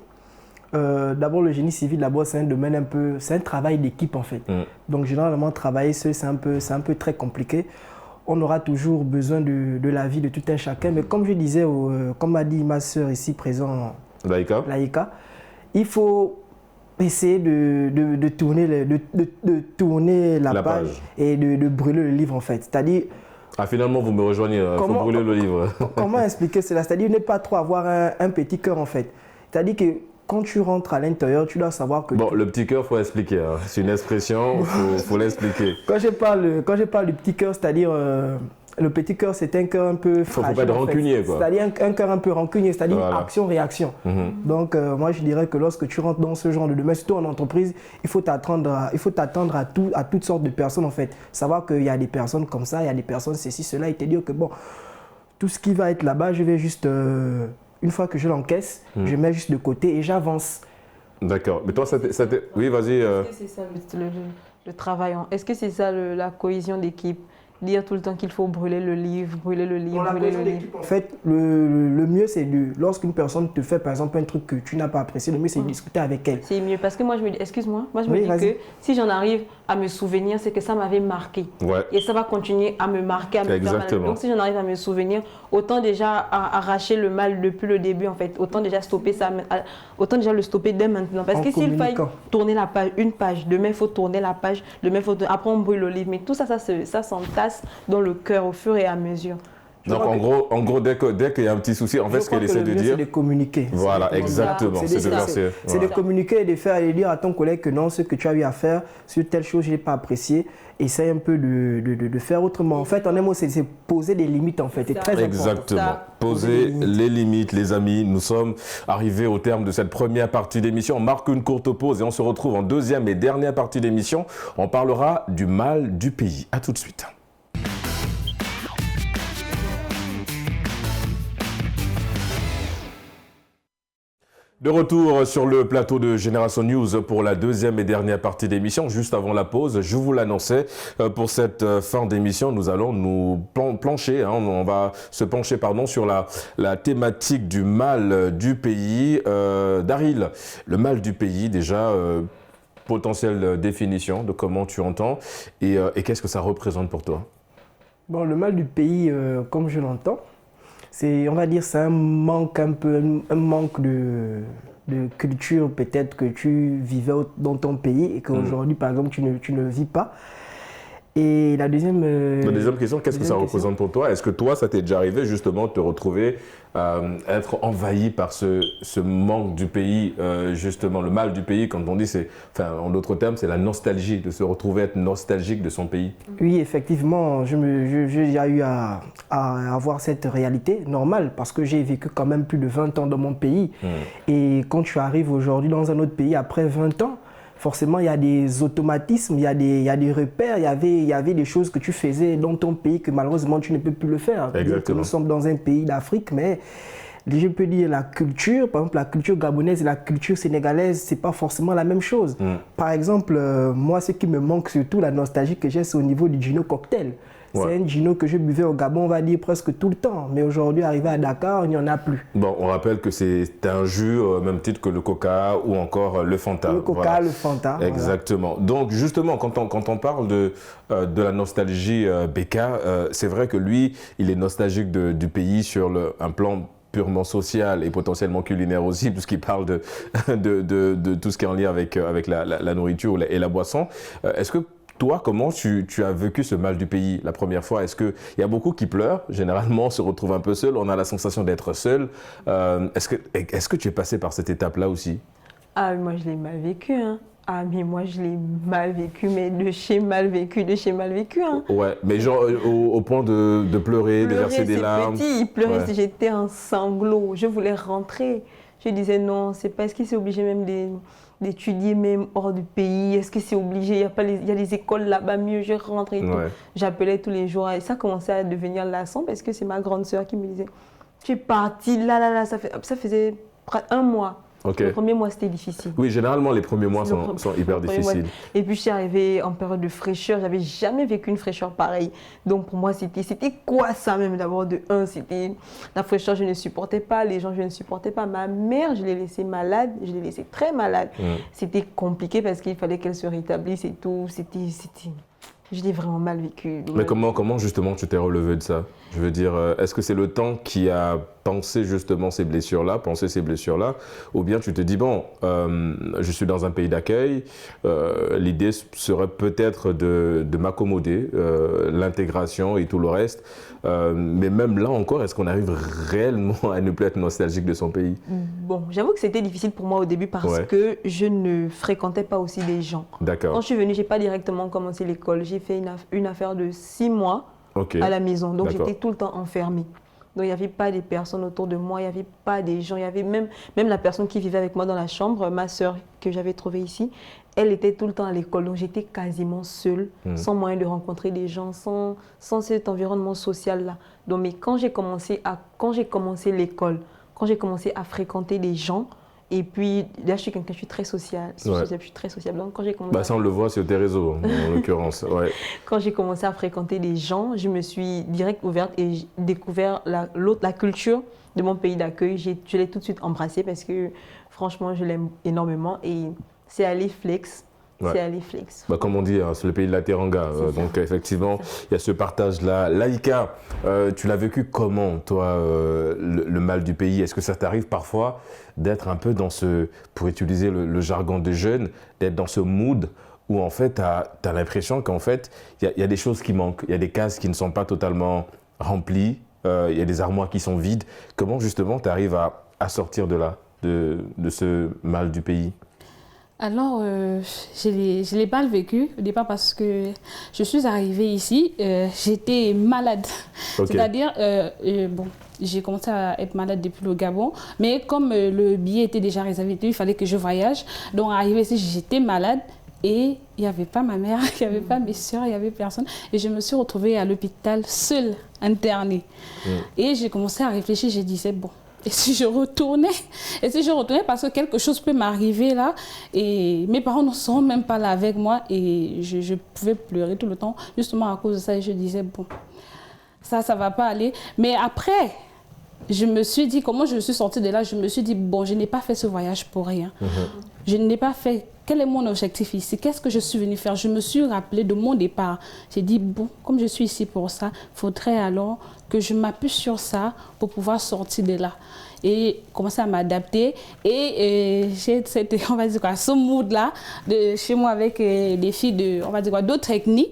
S4: d'abord le génie civil, c'est un domaine c'est un travail d'équipe en fait. Donc généralement travailler seul c'est un peu très compliqué. On aura toujours besoin de l'avis de tout un chacun. Mais comme je disais, comme m'a dit ma sœur ici présente, Laïka, il faut essayer de tourner la page et de brûler le livre en fait. C'est-à-dire...
S1: finalement, vous me rejoignez, il faut brûler le livre.
S4: Comment expliquer cela? C'est-à-dire ne pas trop avoir un petit cœur en fait. C'est-à-dire que quand tu rentres à l'intérieur, tu dois savoir que...
S1: Bon, le petit cœur, il faut expliquer. Hein. C'est une expression, il faut l'expliquer.
S4: Quand je parle du petit cœur, c'est-à-dire... le petit cœur, c'est un cœur un peu fragile.
S1: Il ne faut pas être rancunier, quoi.
S4: C'est-à-dire un cœur un peu rancunier, c'est-à-dire action-réaction. Donc, moi, je dirais que lorsque tu rentres dans ce genre de domaine, surtout en entreprise, il faut t'attendre à toutes sortes de personnes, en fait. Savoir qu'il y a des personnes comme ça, il y a des personnes ceci, cela, et te dire que, bon, tout ce qui va être là-bas, je vais juste... une fois que je l'encaisse, je mets juste de côté et j'avance.
S1: D'accord. Mais toi, oui, vas-y.
S2: Est-ce que c'est ça le travail? Est-ce que c'est ça la cohésion d'équipe? Dire tout le temps qu'il faut brûler le livre, brûler le livre.
S4: En fait, le mieux, c'est lorsqu'une personne te fait, par exemple, un truc que tu n'as pas apprécié, le mieux, c'est de discuter avec elle.
S2: C'est mieux, parce que moi, je me dis, excuse-moi, moi, je me dis que si j'en arrive à me souvenir, c'est que ça m'avait marqué. Et ça va continuer à me marquer, à me faire mal. Donc si j'en arrive à me souvenir, autant déjà arracher le mal depuis le début en fait, autant déjà stopper ça, autant déjà le stopper dès maintenant. Parce que s'il faille tourner la page, une page, demain il faut tourner la page, demain après on brûle le livre. Mais tout ça, ça s'entasse dans le cœur au fur et à mesure.
S1: Donc en gros, dès qu'il y a un petit souci, en fait, ce qu'elle essaie de dire,
S4: c'est de communiquer.
S1: Voilà, exactement.
S4: C'est de communiquer et de faire et de dire à ton collègue que non, ce que tu as eu à faire sur telle chose, je n'ai pas apprécié. Essaye un peu de faire autrement. En fait, en un mot, c'est poser des limites, en fait. C'est très important.
S1: Exactement. Poser les limites, les amis. Nous sommes arrivés au terme de cette première partie d'émission. On marque une courte pause et on se retrouve en deuxième et dernière partie d'émission. On parlera du mal du pays. À tout de suite. De retour sur le plateau de Génération News pour la deuxième et dernière partie d'émission. Juste avant la pause, je vous l'annonçais, pour cette fin d'émission, nous allons nous pencher, on va se pencher sur la thématique du mal du pays. Daryl, le mal du pays, déjà, potentielle définition de comment tu entends et qu'est-ce que ça représente pour toi?
S4: Bon, le mal du pays, comme je l'entends, on va dire, c'est un manque de culture peut-être que tu vivais dans ton pays et qu'aujourd'hui, par exemple, tu ne vis pas. Et la deuxième
S1: question, qu'est-ce que ça représente pour toi? Est-ce que toi, ça t'est déjà arrivé justement de te retrouver être envahi par ce manque du pays, justement, le mal du pays, quand on dit, en d'autres termes, c'est la nostalgie, de se retrouver être nostalgique de son pays?
S4: Oui, effectivement, j'ai déjà eu à avoir cette réalité normale parce que j'ai vécu quand même plus de 20 ans dans mon pays. Et quand tu arrives aujourd'hui dans un autre pays après 20 ans, forcément, il y a des automatismes, il y a des repères, il y avait des choses que tu faisais dans ton pays que malheureusement tu ne peux plus le faire.
S1: Exactement.
S4: Nous sommes dans un pays d'Afrique, mais je peux dire la culture, par exemple la culture gabonaise et la culture sénégalaise, c'est pas forcément la même chose. Par exemple, moi ce qui me manque surtout, la nostalgie que j'ai, c'est au niveau du Gino Cocktail. C'est un Gino que je buvais au Gabon, on va dire, presque tout le temps. Mais aujourd'hui, arrivé à Dakar, il n'y en a plus.
S1: Bon, on rappelle que c'est un jus au même titre que le Coca ou encore le Fanta.
S4: Le Coca, le Fanta.
S1: Exactement. Voilà. Donc, justement, quand on parle de la nostalgie Beka, c'est vrai que lui, il est nostalgique du pays sur un plan purement social et potentiellement culinaire aussi, puisqu'il parle de tout ce qui est en lien avec la nourriture et la boisson. Est-ce que toi, comment tu as vécu ce mal du pays la première fois? Est-ce qu'il y a beaucoup qui pleurent? Généralement, on se retrouve un peu seul, on a la sensation d'être seul. Est-ce que tu es passé par cette étape-là aussi?
S2: Ah, moi, je l'ai mal vécu. Ah, mais moi, je l'ai mal vécu, mais de chez mal vécu.
S1: Ouais, mais genre au point de pleurer, de verser des larmes.
S2: Il pleurait, j'étais en sanglots. Je voulais rentrer. Je disais non, c'est parce qu'il s'est obligé même d'étudier même hors du pays. Est-ce que c'est obligé? Il y a des écoles là-bas, mieux, je rentre et tout. J'appelais tous les jours et ça commençait à devenir lassant parce que c'est ma grande sœur qui me disait « Tu es partie là, ça faisait un mois. » Le premier mois, c'était difficile.
S1: Oui, généralement, les premiers mois sont hyper difficiles.
S2: Et puis, je suis arrivée en période de fraîcheur. Je n'avais jamais vécu une fraîcheur pareille. Donc, pour moi, c'était quoi ça même? D'abord, c'était la fraîcheur, je ne supportais pas. Les gens, je ne supportais pas. Ma mère, je l'ai laissée malade. Je l'ai laissée très malade. C'était compliqué parce qu'il fallait qu'elle se rétablisse et tout. Je l'ai vraiment mal vécu.
S1: Mais comment justement tu t'es relevé de ça? Je veux dire, est-ce que c'est le temps qui a pensé justement ces blessures-là, ou bien tu te dis, bon, je suis dans un pays d'accueil, l'idée serait peut-être de m'accommoder, l'intégration et tout le reste, mais même là encore, est-ce qu'on arrive réellement à ne plus être nostalgique de son pays?
S2: Bon, j'avoue que c'était difficile pour moi au début parce que je ne fréquentais pas aussi des gens.
S1: D'accord.
S2: Quand je suis venue, je n'ai pas directement commencé l'école, j'ai fait une affaire de 6 mois à la maison, donc j'étais tout le temps enfermée. Donc il n'y avait pas des personnes autour de moi, il n'y avait pas des gens, il y avait même la personne qui vivait avec moi dans la chambre, ma sœur que j'avais trouvée ici, elle était tout le temps à l'école, donc j'étais quasiment seule, sans moyen de rencontrer des gens, sans cet environnement social-là. Donc mais quand j'ai commencé l'école, quand j'ai commencé à fréquenter des gens, et puis là je suis quelqu'un, je suis très sociable, je suis très sociable. Donc quand j'ai commencé
S1: ça on le voit sur tes réseaux en l'occurrence.
S2: Quand j'ai commencé à fréquenter des gens, je me suis direct ouverte et j'ai découvert la culture de mon pays d'accueil. Je l'ai tout de suite embrassée parce que franchement je l'aime énormément et c'est aller flex. c'est à l'Iflex.
S1: Comme on dit, hein, c'est le pays de la Teranga. Donc effectivement, il y a ce partage-là. Laïka, tu l'as vécu comment, toi, le mal du pays? Est-ce que ça t'arrive parfois d'être un peu dans ce, pour utiliser le jargon des jeunes, d'être dans ce mood où en fait, tu as l'impression qu'en fait, il y a des choses qui manquent, il y a des cases qui ne sont pas totalement remplies, il y a des armoires qui sont vides. Comment justement tu arrives à sortir de là, de ce mal du pays?
S3: Alors, je l'ai mal vécu au départ parce que je suis arrivée ici, j'étais malade. Okay. C'est-à-dire, j'ai commencé à être malade depuis le Gabon, mais comme le billet était déjà réservé, il fallait que je voyage. Donc, arrivée ici, j'étais malade et il n'y avait pas ma mère, il n'y avait pas mes soeurs, il n'y avait personne. Et je me suis retrouvée à l'hôpital seule, internée. Et j'ai commencé à réfléchir, j'ai dit, c'est bon. Et si je retournais parce que quelque chose peut m'arriver là et mes parents ne seront même pas là avec moi et je pouvais pleurer tout le temps justement à cause de ça et je disais bon, ça va pas aller. Mais après, je me suis dit, comment je suis sortie de là, je me suis dit bon, je n'ai pas fait ce voyage pour rien. Je n'ai pas fait, quel est mon objectif ici? Qu'est-ce que je suis venue faire? Je me suis rappelé de mon départ. J'ai dit bon, comme je suis ici pour ça, il faudrait alors que je m'appuie sur ça pour pouvoir sortir de là et commencer à m'adapter. Et j'ai on va dire quoi, ce mood-là de chez moi avec des filles de, on va dire quoi, d'autres ethnies.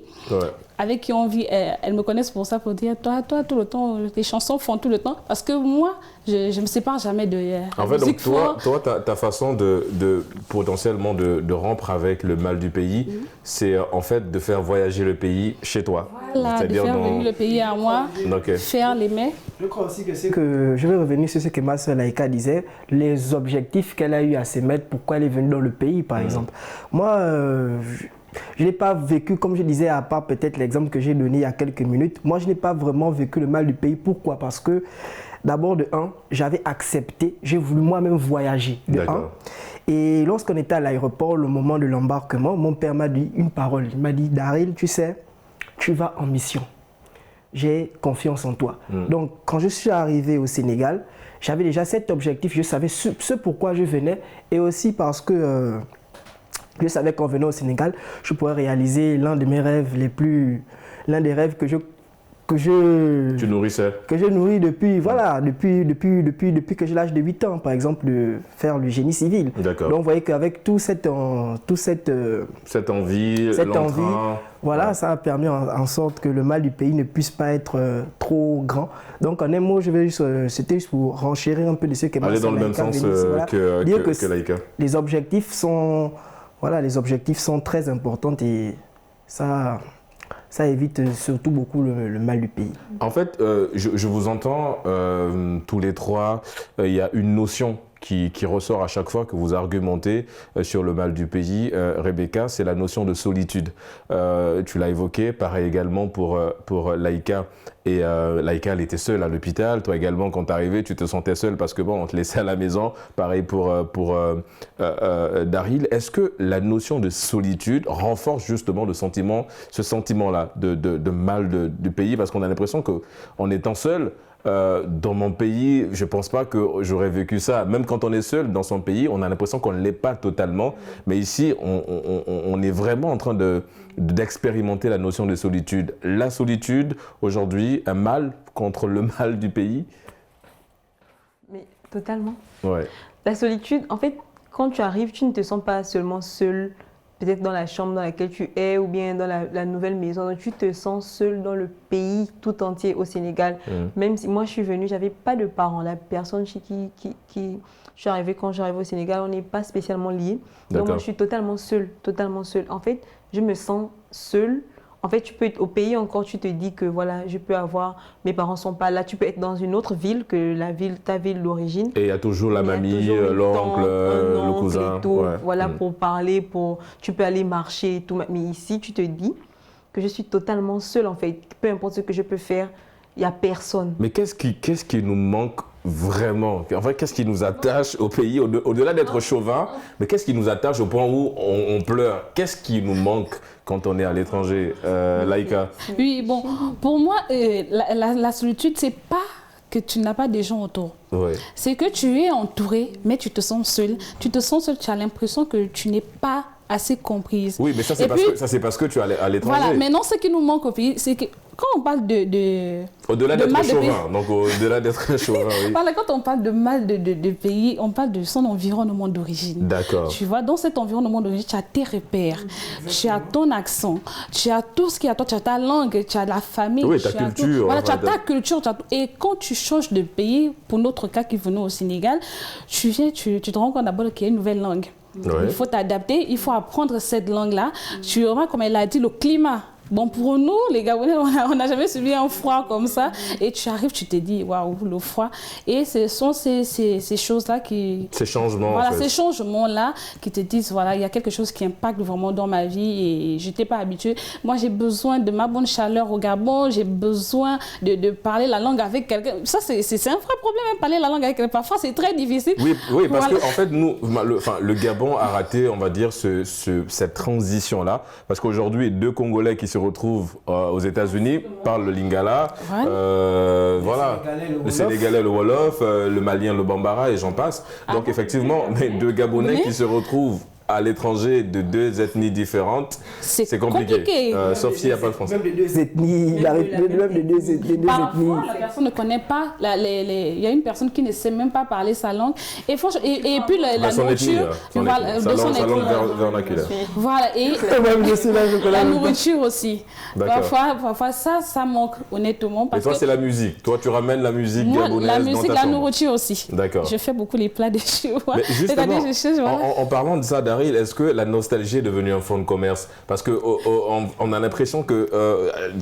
S3: Avec qui on vit, elles me connaissent pour ça, pour dire toi tout le temps, les chansons font tout le temps. Parce que moi, je ne me sépare jamais de
S1: en fait, donc toi ta façon de potentiellement de rompre avec le mal du pays, c'est en fait de faire voyager le pays chez toi.
S3: Voilà, de faire venir le pays à moi, faire les mets.
S4: Je crois aussi que c'est que, je vais revenir sur ce que ma soeur Laïka disait, les objectifs qu'elle a eu à se mettre, pourquoi elle est venue dans le pays, par exemple. Moi, je n'ai pas vécu, comme je disais, à part peut-être l'exemple que j'ai donné il y a quelques minutes, moi je n'ai pas vraiment vécu le mal du pays. Pourquoi? Parce que d'abord de un, j'avais accepté, j'ai voulu moi-même voyager de un. Et lorsqu'on était à l'aéroport, le moment de l'embarquement, mon père m'a dit une parole. Il m'a dit, Daryl, tu sais, tu vas en mission. J'ai confiance en toi. Donc quand je suis arrivé au Sénégal, j'avais déjà cet objectif, je savais ce pourquoi je venais et aussi parce que je savais qu'en venant au Sénégal, je pourrais réaliser l'un de mes rêves l'un des rêves que je nourris depuis, voilà, depuis que j'ai l'âge de 8 ans, par exemple, de faire le génie civil. Donc vous voyez qu'avec cette envie, voilà, ça a permis en sorte que le mal du pays ne puisse pas être trop grand. Donc en un mot, c'était juste pour renchérir un peu de ce que
S1: aller dans le même sens que Laïka.
S4: Les objectifs sont très importants et ça évite surtout beaucoup le mal du pays.
S1: En fait, je vous entends tous les trois, il y a une notion qui ressort à chaque fois que vous argumentez sur le mal du pays. Rebecca, c'est la notion de solitude. Tu l'as évoqué, pareil également pour Laïka. Et Laïka, elle était seule à l'hôpital. Toi également, quand tu es arrivé, tu te sentais seule parce que bon, on te laissait à la maison. Pareil pour Daryl. Est-ce que la notion de solitude renforce justement ce sentiment-là de mal du pays? Parce qu'on a l'impression qu'en étant seul, dans mon pays, je ne pense pas que j'aurais vécu ça. Même quand on est seul dans son pays, on a l'impression qu'on ne l'est pas totalement. Mais ici, on est vraiment en train d'expérimenter la notion de solitude. La solitude, aujourd'hui, un mal contre le mal du pays?
S2: Mais totalement.
S1: Ouais.
S2: La solitude, en fait, quand tu arrives, tu ne te sens pas seulement seul, peut-être dans la chambre dans laquelle tu es ou bien dans la nouvelle maison. Donc, tu te sens seul dans le pays tout entier au Sénégal. Même si moi, je suis venue, je n'avais pas de parents. La personne chez qui je suis arrivée quand j'arrive au Sénégal, on n'est pas spécialement liés. Donc, moi, je suis totalement seule, totalement seule. En fait, je me sens seule. En fait, tu peux être au pays encore, tu te dis que voilà, je peux avoir, mes parents ne sont pas là, tu peux être dans une autre ville que ta ville d'origine.
S1: Et il y a toujours la mamie, l'oncle, le cousin.
S2: Et tout, voilà, pour parler, tu peux aller marcher et tout. Mais ici, tu te dis que je suis totalement seule en fait. Peu importe ce que je peux faire, il n'y a personne.
S1: Mais qu'est-ce qui nous manque vraiment? En fait, qu'est-ce qui nous attache au pays, au-delà d'être chauvin, mais qu'est-ce qui nous attache au point où on pleure? Qu'est-ce qui nous manque quand on est à l'étranger, Laïka?
S3: Oui, bon, pour moi, la solitude, c'est pas que tu n'as pas des gens autour.
S1: Ouais.
S3: C'est que tu es entouré, mais tu te sens seul. Tu te sens seul, tu as l'impression que tu n'es pas assez comprise.
S1: Oui, mais ça, c'est parce que tu es à l'étranger.
S3: Voilà, maintenant, ce qui nous manque au pays, c'est que quand on parle
S1: au-delà d'être chauvin, donc au-delà d'être chauvin, oui.
S3: Voilà, quand on parle de mal de pays, on parle de son environnement d'origine.
S1: D'accord.
S3: Tu vois, dans cet environnement d'origine, tu as tes repères, tu as ton accent, tu as tout ce qui est à toi, tu as ta langue, tu as la famille.
S1: Oui, ta culture.
S3: Voilà, tu as ta culture. Et quand tu changes de pays, pour notre cas qui venons au Sénégal, tu te rends compte d'abord qu'il y a une nouvelle langue. Oui. Il faut t'adapter, il faut apprendre cette langue-là. Tu auras, comme elle a dit, le climat. Bon, pour nous, les Gabonais, on n'a jamais subi un froid comme ça. Et tu arrives, tu te dis, waouh, le froid. Et ce sont ces choses-là qui...
S1: Ces changements,
S3: voilà,
S1: en fait.
S3: Ces changements-là qui te disent, voilà, il y a quelque chose qui impacte vraiment dans ma vie et je n'étais pas habituée. Moi, j'ai besoin de ma bonne chaleur au Gabon. J'ai besoin de parler la langue avec quelqu'un. Ça, c'est un vrai problème, hein, parler la langue avec quelqu'un. Parfois, c'est très difficile.
S1: Oui, parce qu'en fait, nous, le Gabon a raté, on va dire, cette transition-là. Parce qu'aujourd'hui, 2 Congolais qui se retrouvent aux États-Unis parlent le lingala, voilà, le Sénégalais le Wolof, le Malien le Bambara et j'en passe. Donc effectivement, mais 2 Gabonais qui se retrouvent à l'étranger de 2 ethnies différentes, c'est compliqué. Sauf s'il n'y a pas de français.
S4: Même de 2 ethnies, il arrive même de 2 ethnies.
S3: Parfois, la personne ne connaît pas, il y a une personne qui ne sait même pas parler sa langue. Et puis la nourriture,
S1: sa langue vernaculaire.
S3: Voilà, et la nourriture aussi. Parfois ça manque honnêtement.
S1: Et toi, c'est la musique. Toi, tu ramènes la musique gabonaise
S3: la musique,
S1: dans ta
S3: la
S1: chambre.
S3: D'accord. Aussi.
S1: D'accord.
S3: Je fais beaucoup les plats de chez moi.
S1: Mais justement, en parlant de ça, Daryl, est-ce que la nostalgie est devenue un fonds de commerce? Parce qu'on a l'impression que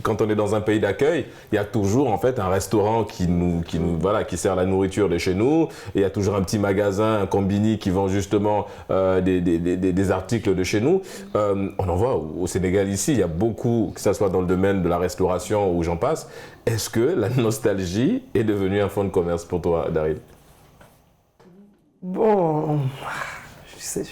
S1: quand on est dans un pays d'accueil, il y a toujours en fait un restaurant qui sert la nourriture de chez nous. Et il y a toujours un petit magasin, un combini qui vend justement des articles de chez nous. On en voit au Sénégal ici, il y a beaucoup, que ce soit dans le domaine de la restauration ou j'en passe. Est-ce que la nostalgie est devenue un fonds de commerce pour toi, Daryl?
S4: Bon, je sais.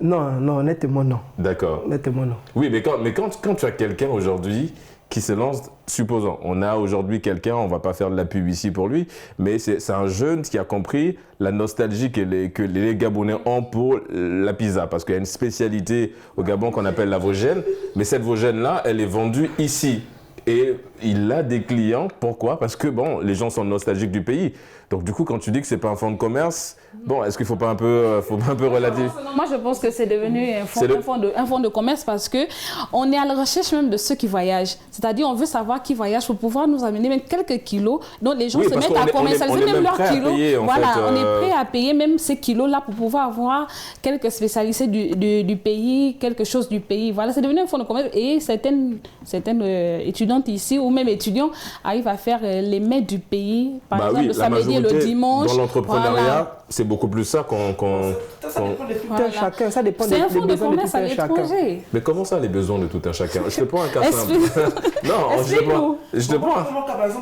S4: Non, honnêtement, non.
S1: D'accord.
S4: Honnêtement, non.
S1: Oui, mais quand tu as quelqu'un aujourd'hui qui se lance, supposons, on a aujourd'hui quelqu'un, on ne va pas faire de la pub ici pour lui, mais c'est un jeune qui a compris la nostalgie que les Gabonais ont pour la pizza, parce qu'il y a une spécialité au Gabon qu'on appelle la Vosgène, mais cette Vosgène-là, elle est vendue ici. Et il a des clients, pourquoi? Parce que bon, les gens sont nostalgiques du pays. Donc du coup, quand tu dis que c'est pas un fonds de commerce, bon, est-ce qu'il faut pas un peu relativiser?
S3: Moi, je pense que c'est devenu un fonds de commerce parce que on est à la recherche même de ceux qui voyagent. C'est-à-dire, on veut savoir qui voyage pour pouvoir nous amener même quelques kilos. Donc les gens se mettent à commercialiser même leurs kilos. On est prêt à payer même ces kilos-là pour pouvoir avoir quelques spécialités du pays, quelque chose du pays. Voilà, c'est devenu un fonds de commerce et certaines étudiantes ici ou même étudiants arrivent à faire les mets du pays. Par exemple, le samedi et le dimanche.
S1: Dans l'entrepreneuriat, c'est beaucoup plus ça
S4: Ça dépend de tout un chacun. Ça dépend
S3: des besoins de tout un chacun.
S1: Mais comment ça, les besoins de tout un chacun? Je te prends un cas simple. Non, je te prends.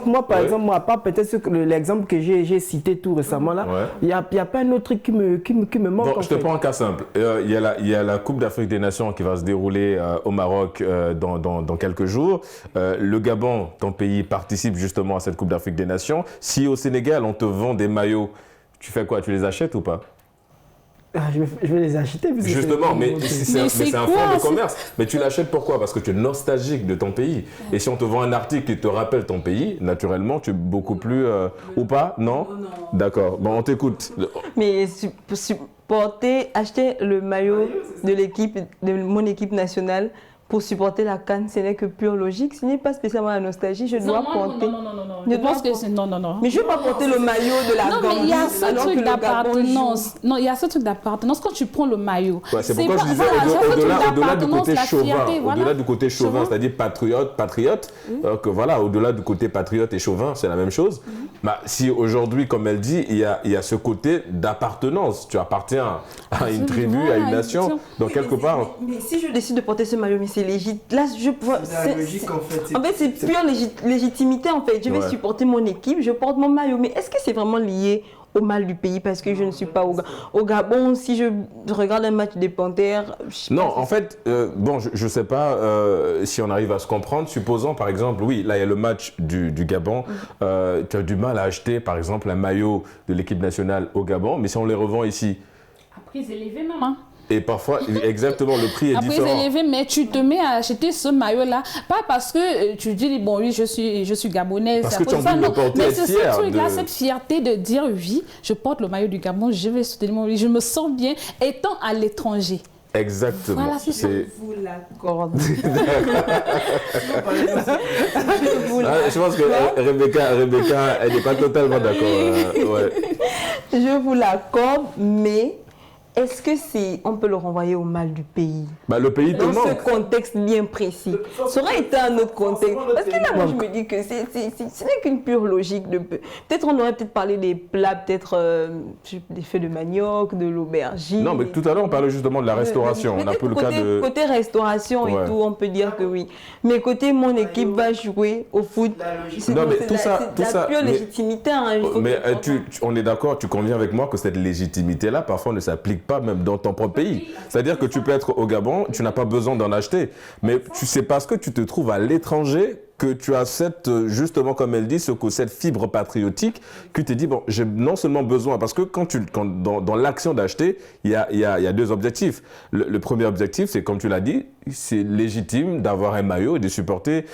S4: Moi, par exemple, à part peut-être l'exemple que j'ai cité tout récemment là, il n'y a pas un autre truc qui me manque.
S1: Bon, je te prends un cas simple. Il y a la Coupe d'Afrique des Nations qui va se dérouler au Maroc dans quelques jours. Le Gabon, ton pays, participe justement à cette Coupe d'Afrique des Nations. Si au Sénégal, on te vend des maillots, tu fais quoi? Tu les achètes ou pas?
S4: Je vais les acheter.
S1: Justement, mais c'est un fonds de commerce. Mais tu l'achètes pourquoi? Parce que tu es nostalgique de ton pays. Et si on te vend un article qui te rappelle ton pays, naturellement, tu es beaucoup plus... ou pas? Non? D'accord. Bon, on t'écoute.
S2: Mais acheter le maillot de mon équipe nationale, pour supporter la CAN, ce n'est que pure logique. Ce n'est pas spécialement la nostalgie. Je dois porter.
S3: Non. Je pense que c'est non.
S2: Mais je ne vais pas porter le maillot de la Gambie.
S3: Non, mais il y a ce truc d'appartenance. Non, il y a ce truc d'appartenance quand tu prends le maillot.
S1: Ouais, c'est pourquoi je disais au-delà du côté chauvin, au-delà du côté chauvin, c'est-à-dire patriote, que voilà, au-delà du côté patriote et chauvin, c'est la même chose. Bah, si aujourd'hui, comme elle dit, il y a ce côté d'appartenance, tu appartiens à une tribu, à une nation, donc quelque part.
S2: Mais si je décide de porter ce maillot, mais c'est légitime. Là,
S4: c'est logique en fait.
S2: En fait, c'est pure légitimité en fait. Je vais supporter mon équipe, je porte mon maillot. Mais est-ce que c'est vraiment lié au mal du pays parce que je ne suis pas au Gabon? Si je regarde un match des Panthères...
S1: Non, en fait, bon, je ne sais pas si on arrive à se comprendre. Supposons, par exemple, oui, là, il y a le match du Gabon. Tu as du mal à acheter, par exemple, un maillot de l'équipe nationale au Gabon, mais si on les revend ici...
S3: À prix élevé même, hein.
S1: Et parfois, exactement, le prix est différent.
S3: Après, c'est élevé, mais tu te mets à acheter ce maillot-là, pas parce que tu dis, bon, oui, je suis gabonaise.
S1: Parce que tu as envie de le porter,
S3: mais c'est ce truc-là, cette fierté de dire, oui, je porte le maillot du Gabon, je vais soutenir mon pays, je me sens bien étant à l'étranger.
S1: Exactement.
S3: Voilà, c'est ça.
S2: Je vous l'accorde.
S1: Je pense que Rebecca, elle n'est pas totalement d'accord. Ouais.
S2: Je vous l'accorde, mais est-ce que on peut le renvoyer au mal du pays?
S1: Le pays te manque.
S2: Dans ce contexte bien précis. Ça aurait été un autre contexte. Parce que là, moi, je me dis que ce n'est qu'une pure logique. Peut-être on aurait parlé des plats, peut-être des feux de manioc, de l'aubergine.
S1: Non, mais tout à l'heure, on parlait justement de la restauration. On a un peu le cas de...
S2: Côté restauration et tout, on peut dire que oui. Mais côté mon équipe va jouer au foot, c'est la pure légitimité.
S1: Mais on est d'accord, tu conviens avec moi que cette légitimité-là, parfois, ne s'applique pas même dans ton propre pays. C'est-à-dire que tu peux être au Gabon, tu n'as pas besoin d'en acheter. Mais c'est parce que tu te trouves à l'étranger que tu as justement, comme elle dit, cette fibre patriotique que tu te dis, bon, j'ai non seulement besoin, parce que dans l'action d'acheter, il y a deux objectifs. Le premier objectif, c'est comme tu l'as dit, c'est légitime d'avoir un maillot et de supporter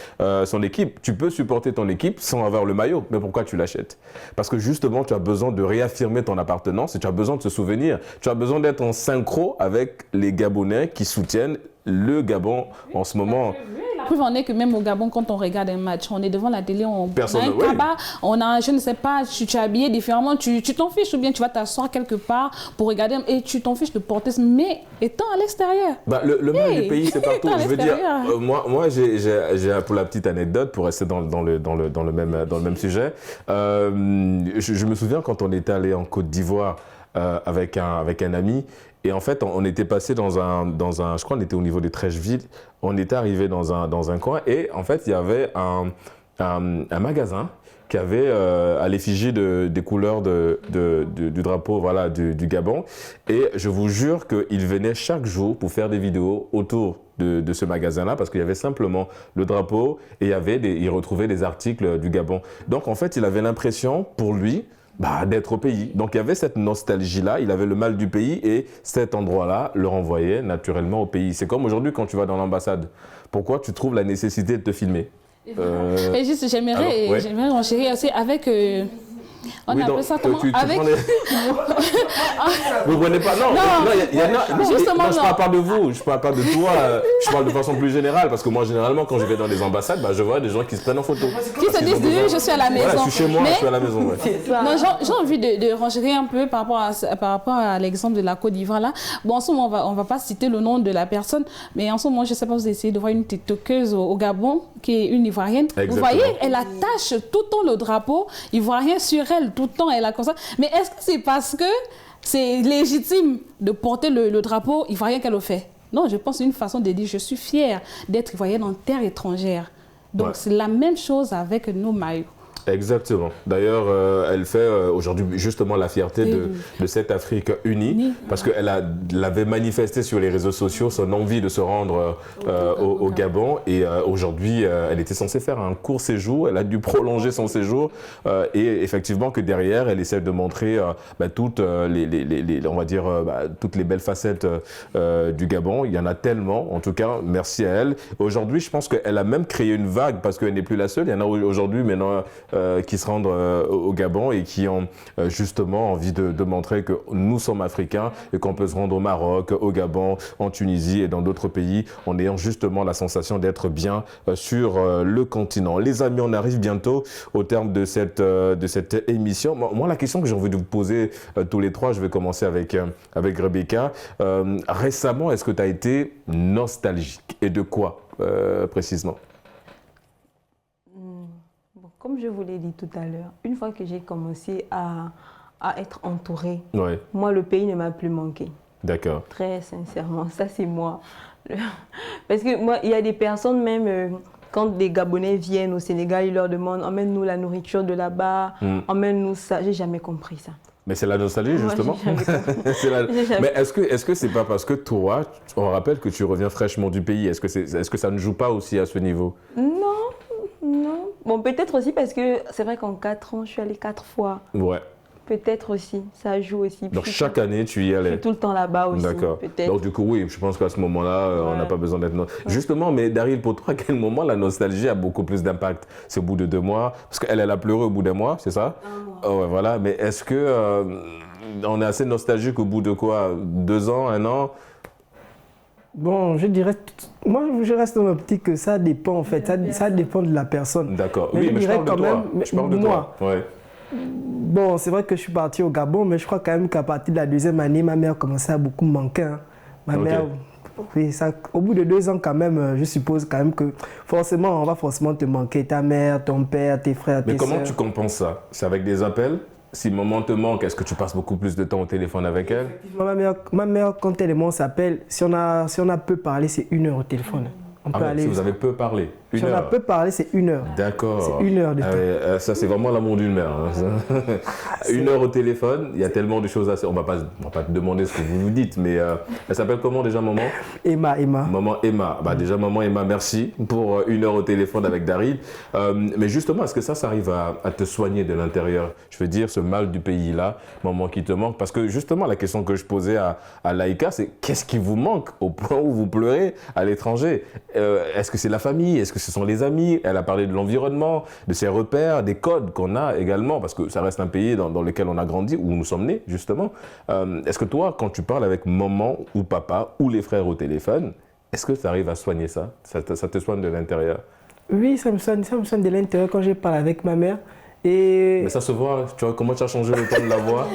S1: son équipe. Tu peux supporter ton équipe sans avoir le maillot, mais pourquoi tu l'achètes? Parce que justement, tu as besoin de réaffirmer ton appartenance et tu as besoin de se souvenir. Tu as besoin d'être en synchro avec les Gabonais qui soutiennent le Gabon en ce moment.
S3: La preuve en est que même au Gabon, quand on regarde un match, on est devant la télé, on a un tabac, on a, je ne sais pas, tu es habillé différemment, tu t'en fiches ou bien tu vas t'asseoir quelque part pour regarder et tu t'en fiches de porter, mais étant à l'extérieur.
S1: Le mal du pays, c'est partout. Je veux dire, moi j'ai pour la petite anecdote, pour rester dans le même sujet, je me souviens quand on était allé en Côte d'Ivoire avec un ami. Et en fait, on était passé dans un, je crois qu'on était au niveau de Trècheville, on était arrivé dans un coin et en fait, il y avait un magasin qui avait à l'effigie des couleurs du drapeau du Gabon. Et je vous jure qu'il venait chaque jour pour faire des vidéos autour de ce magasin-là parce qu'il y avait simplement le drapeau et il retrouvait des articles du Gabon. Donc en fait, il avait l'impression pour lui d'être au pays. Donc il y avait cette nostalgie-là, il avait le mal du pays et cet endroit-là le renvoyait naturellement au pays. C'est comme aujourd'hui quand tu vas dans l'ambassade. Pourquoi tu trouves la nécessité de te filmer?
S3: Et juste, j'aimerais renchérir aussi avec... On appelle ça comment? Avec...
S1: Vous prenez pas? Non, justement, je ne parle pas de vous, je ne parle pas de toi, je parle de façon plus générale, parce que moi, généralement, quand je vais dans les ambassades, je vois des gens qui se prennent en photo.
S3: Qui se disent, je suis à la maison.
S1: Voilà, je suis chez moi, je suis à la maison. Ouais.
S3: J'ai envie de renchérir un peu par rapport à l'exemple de la Côte d'Ivoire là. Bon, en ce moment, on va pas citer le nom de la personne, mais en ce moment, je ne sais pas, vous essayez de voir une TikTokeuse au Gabon, qui est une Ivoirienne. Exactement. Vous voyez, elle attache tout le temps le drapeau ivoirien sur elle, tout le temps, elle a comme ça. Mais est-ce que c'est parce que c'est légitime de porter le drapeau ivoirien qu'elle le fait? Non, je pense que c'est une façon de dire je suis fière d'être ivoirienne en terre étrangère. Donc c'est la même chose avec nos maillots.
S1: Exactement. D'ailleurs, elle fait aujourd'hui justement la fierté de cette Afrique unie parce qu'elle avait manifesté sur les réseaux sociaux son envie de se rendre au Gabon et aujourd'hui, elle était censée faire un court séjour. Elle a dû prolonger son séjour et effectivement que derrière, elle essaie de montrer toutes on va dire, toutes les belles facettes du Gabon. Il y en a tellement. En tout cas, merci à elle. Aujourd'hui, je pense qu'elle a même créé une vague parce qu'elle n'est plus la seule. Il y en a aujourd'hui maintenant qui se rendent au Gabon et qui ont justement envie de montrer que nous sommes africains et qu'on peut se rendre au Maroc, au Gabon, en Tunisie et dans d'autres pays en ayant justement la sensation d'être bien sur le continent. Les amis, on arrive bientôt au terme de cette émission. Moi, la question que j'ai envie de vous poser tous les trois, je vais commencer avec Rebecca. Récemment, est-ce que tu as été nostalgique et de quoi précisément?
S2: Comme je vous l'ai dit tout à l'heure, une fois que j'ai commencé à être entourée, moi, le pays ne m'a plus manqué.
S1: D'accord.
S2: Très sincèrement, ça c'est moi. Parce que moi, il y a des personnes même, quand des Gabonais viennent au Sénégal, ils leur demandent « emmène-nous la nourriture de là-bas, emmène-nous ça ». J'ai jamais compris ça.
S1: Mais c'est la nostalgie, justement. Mais est-ce que c'est pas parce que toi, on rappelle que tu reviens fraîchement du pays, est-ce que ça ne joue pas aussi à ce niveau?
S2: Non. Bon, peut-être aussi parce que c'est vrai qu'en 4 ans, je suis allée 4 fois.
S1: Ouais.
S2: Peut-être aussi, ça joue aussi.
S1: Donc chaque année, tu y allais?
S2: Je suis tout le temps là-bas aussi.
S1: D'accord. Donc du coup, oui, je pense qu'à ce moment-là, on n'a pas besoin d'être... Justement, mais Daryl, pour toi, à quel moment la nostalgie a beaucoup plus d'impact? C'est au bout de 2 mois? Parce qu'elle a pleuré au bout d'1 mois, c'est ça?
S2: 1 mois.
S1: Oh, ouais, voilà. Mais est-ce que on est assez nostalgique au bout de quoi? 2 ans, 1 an?
S4: Bon, je dirais, moi je reste dans l'optique que ça dépend en fait, ça dépend de la personne.
S1: D'accord, oui, mais je parle de toi. Je parle de toi. Ouais.
S4: Bon, c'est vrai que je suis parti au Gabon, mais je crois quand même qu'à partir de la 2e année, ma mère commençait à beaucoup me manquer. Hein. Ma mère, oui, ça, au bout de 2 ans quand même, je suppose quand même que forcément, on va forcément te manquer, ta mère, ton père, tes frères, tes sœurs.
S1: Mais comment tu compenses ça? C'est avec des appels? Si maman te manque, est-ce que tu passes beaucoup plus de temps au téléphone avec elle?
S4: Effectivement, ma mère, quand elle et moi on s'appelle, si on a peu parlé, c'est 1 heure au téléphone. On peut aller...
S1: Si vous avez peu parlé, 1 heure.
S4: Si on a peu parlé, c'est 1 heure.
S1: D'accord.
S4: C'est 1 heure de temps.
S1: Ça, c'est vraiment l'amour d'une mère. Hein. 1 heure au téléphone, il y a tellement de choses à faire. On va pas te demander ce que vous vous dites, mais elle s'appelle comment déjà, maman?
S4: Emma.
S1: Maman Emma. Bah, déjà, maman Emma, merci pour 1 heure au téléphone avec Daryl. Mais justement, est-ce que ça arrive à te soigner de l'intérieur? Je veux dire, ce mal du pays-là, maman qui te manque. Parce que justement, la question que je posais à Laïka, c'est qu'est-ce qui vous manque au point où vous pleurez à l'étranger? Est-ce que c'est la famille? Est-ce que ce sont les amis? Elle a parlé de l'environnement, de ses repères, des codes qu'on a également, parce que ça reste un pays dans lequel on a grandi, où nous sommes nés, justement. Est-ce que toi, quand tu parles avec maman ou papa ou les frères au téléphone, est-ce que tu arrives à soigner ça? Ça te soigne de l'intérieur? Oui,
S4: ça me soigne de l'intérieur quand je parle avec ma mère.
S1: Mais ça se voit, tu vois comment tu as changé le ton de la voix.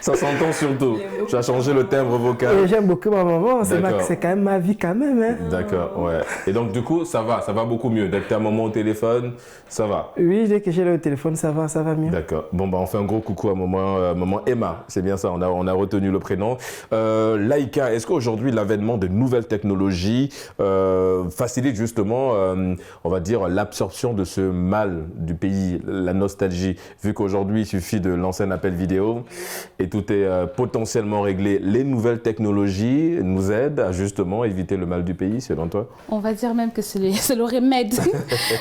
S1: Ça s'entend surtout. Tu as changé le timbre vocal.
S4: J'aime beaucoup ma maman, c'est quand même ma vie quand même. Hein.
S1: D'accord, ouais. Et donc du coup, ça va beaucoup mieux. Dès que tu as maman au téléphone, ça va?
S4: Oui, dès que j'ai le téléphone, ça va mieux.
S1: D'accord. Bon, bah, on fait un gros coucou à maman Emma, c'est bien ça, on a retenu le prénom. Laïka, est-ce qu'aujourd'hui, l'avènement de nouvelles technologies facilite justement, on va dire, l'absorption de ce mal du pays, la nostalgie, vu qu'aujourd'hui il suffit de lancer un appel vidéo et tout est potentiellement réglé? Les nouvelles technologies nous aident à justement éviter le mal du pays, selon toi?
S3: On va dire même que c'est le remède.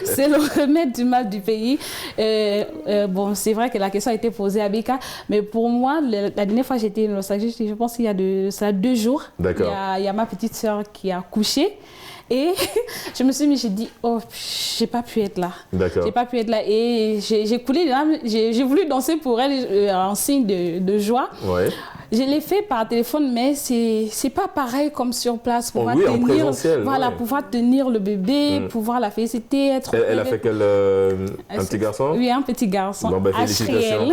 S3: C'est le remède du mal du pays. Bon, c'est vrai que la question a été posée à Beka, mais pour moi, la dernière fois j'étais nostalgique, je pense qu'il y a 2 jours, il y a ma petite sœur qui a couché. Et je me suis mis, j'ai dit, oh, j'ai pas pu être là.
S1: D'accord.
S3: J'ai pas pu être là. Et j'ai coulé les larmes, j'ai voulu danser pour elle en signe de joie.
S1: Ouais.
S3: Je l'ai fait par téléphone, mais c'est pas pareil comme sur place.
S1: Pouvoir tenir, en présentiel.
S3: Voilà, pouvoir tenir le bébé, pouvoir la féliciter, être...
S1: Elle a fait quel... un petit garçon?
S3: Oui, un petit garçon.
S1: Bon, ben, félicitations.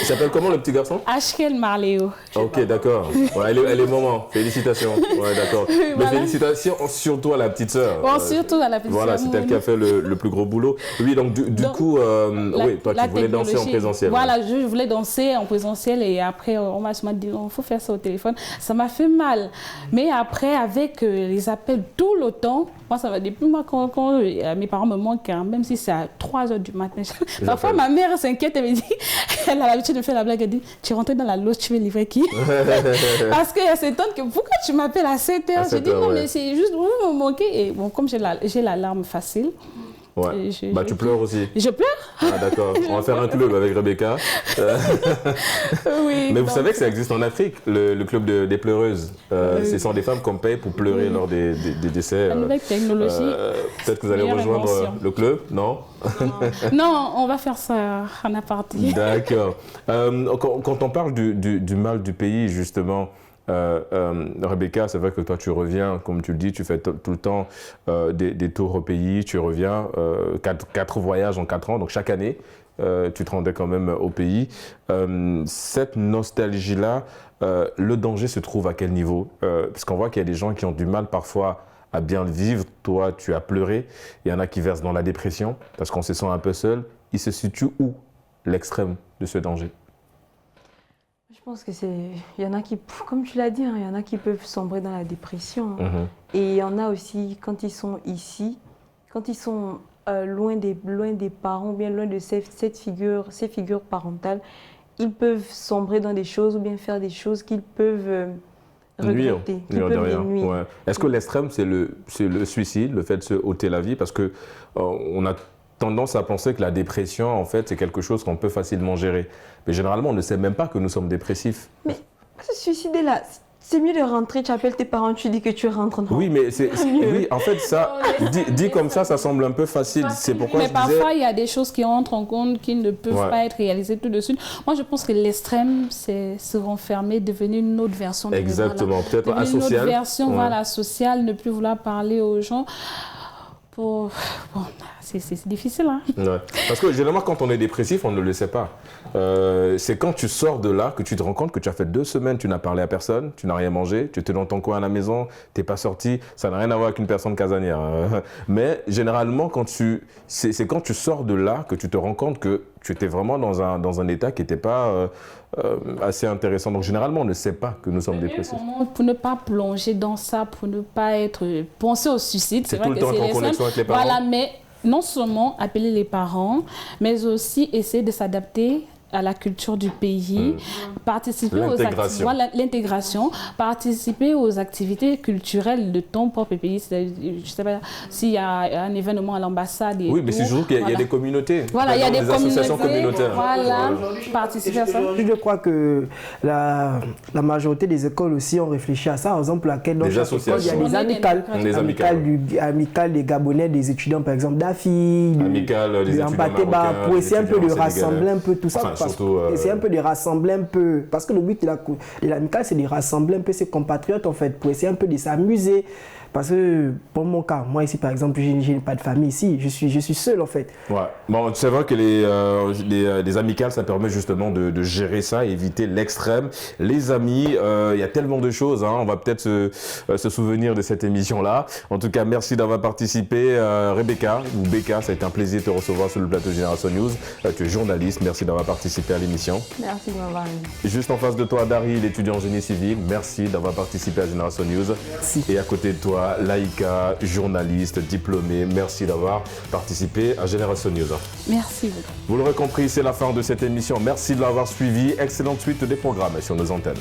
S1: Il s'appelle comment le petit garçon?
S3: Ashkel Marléo.
S1: Ok, d'accord. Ouais, elle est maman. Félicitations. Ouais, d'accord. Mais voilà. Félicitations surtout à la petite sœur.
S3: Bon, surtout à la petite sœur.
S1: Voilà, c'est elle qui a fait le plus gros boulot. Oui, donc du coup, oui, toi tu voulais danser en présentiel.
S3: Voilà, je voulais danser en présentiel et après on m'a dit il faut faire ça au téléphone. Ça m'a fait mal. Mais après, avec les appels tout le temps, moi ça va depuis moi quand mes parents me manquent, même si c'est à 3 h du matin. Parfois ma mère s'inquiète, elle me dit, elle a l'habitude de faire la blague, elle dit tu es rentrée dans la loge, tu veux livrer qui? Parce qu'elle s'étonne que pourquoi tu m'appelles à 7 h? Je dis non, mais c'est juste vous me manquez. Et bon, comme j'ai la larme facile.
S1: Ouais. Bah tu pleures aussi.
S3: Je pleure.
S1: Ah d'accord. On va faire un club avec Rebecca.
S3: Oui.
S1: Mais vous savez que ça existe en Afrique, le club des pleureuses. Ce sont des femmes qu'on paye pour pleurer lors des décès.
S3: La nouvelle technologie.
S1: Peut-être que vous allez rejoindre le club, non?
S3: Non, on va faire ça en aparté.
S1: D'accord. Quand on parle du mal du pays, justement, Rebecca, c'est vrai que toi tu reviens, comme tu le dis, tu fais tout le temps des tours au pays, tu reviens, 4 voyages en 4 ans, donc chaque année tu te rendais quand même au pays. Cette nostalgie-là, le danger se trouve à quel niveau? Parce qu'on voit qu'il y a des gens qui ont du mal parfois à bien le vivre. Toi, tu as pleuré, il y en a qui versent dans la dépression parce qu'on se sent un peu seul. Il se situe où l'extrême de ce danger?
S2: Je pense que il y en a qui, comme tu l'as dit, hein, il y en a qui peuvent sombrer dans la dépression. Hein. Et il y en a aussi, quand ils sont ici, quand ils sont loin des parents, ou bien loin de ces figures parentales, ils peuvent sombrer dans des choses ou bien faire des choses qu'ils peuvent regretter.
S1: Ouais. Est-ce que l'extrême, c'est le suicide, le fait de se ôter la vie? Parce que on a tendance à penser que la dépression, en fait, c'est quelque chose qu'on peut facilement gérer. Mais généralement, on ne sait même pas que nous sommes dépressifs.
S2: Mais se suicider là, c'est mieux de rentrer, tu appelles tes parents, tu dis que tu rentres. Non?
S1: Oui, mais oui, en fait, ça, dit comme ça semble un peu facile. C'est pourquoi
S3: mais
S1: je disais...
S3: parfois, il y a des choses qui entrent en compte qui ne peuvent pas être réalisées tout de suite. Moi, je pense que l'extrême, c'est se renfermer, devenir une autre version.
S1: Exactement, peut-être asocial.
S3: Une autre version, voilà, sociale, ne plus vouloir parler aux gens. Bon, c'est difficile, hein.
S1: Ouais. Parce que généralement, quand on est dépressif, on ne le sait pas. C'est quand tu sors de là que tu te rends compte que tu as fait 2 semaines, tu n'as parlé à personne, tu n'as rien mangé, tu étais dans ton coin à la maison, tu n'es pas sorti. Ça n'a rien à voir avec une personne casanière. Mais généralement, c'est quand tu sors de là que tu te rends compte que tu étais vraiment dans un état qui n'était pas assez intéressant. Donc généralement, on ne sait pas que nous sommes dépressifs.
S3: Pour ne pas plonger dans ça, pour ne pas penser au suicide.
S1: C'est tout le temps en connexion avec les parents.
S3: Voilà, mais non seulement appeler les parents, mais aussi essayer de s'adapter à la culture du pays, participer l'intégration, participer aux activités culturelles de ton propre pays. Je ne sais pas s'il y a un événement à l'ambassade.
S1: Oui, mais c'est toujours qu'il y a des communautés.
S3: Voilà, il y a des
S1: associations communautaires.
S3: Voilà, participer à ça.
S4: Je crois que la majorité des écoles aussi ont réfléchi à ça. Par exemple, dans chaque école, il y a des amicales des Gabonais, des étudiants, par exemple, d'AFI,
S1: amicales des étudiants marocains,
S4: pour essayer un peu de rassembler un peu tout ça. C'est un peu de rassembler un peu, parce que le but de l'amicale, c'est de rassembler un peu ses compatriotes, en fait, pour essayer un peu de s'amuser. Parce que, pour mon cas, moi ici, par exemple, je n'ai pas de famille ici, je suis seul, en fait.
S1: Ouais. Bon, c'est vrai que les amicales, ça permet justement de gérer ça, éviter l'extrême. Les amis, il y a tellement de choses, hein. On va peut-être se souvenir de cette émission-là. En tout cas, merci d'avoir participé. Rebecca, ou Becca, ça a été un plaisir de te recevoir sur le plateau Génération News. Tu es journaliste, merci d'avoir participé à l'émission.
S2: Merci de m'avoir invité.
S1: Juste en face de toi, Dari, l'étudiant en génie civil, merci d'avoir participé à Génération News.
S4: Merci.
S1: Et à côté de toi, Laïka, journaliste, diplômée, merci d'avoir participé à Génération News.
S3: Merci beaucoup.
S1: Vous l'aurez compris, c'est la fin de cette émission. Merci de l'avoir suivi. Excellente suite des programmes sur nos antennes.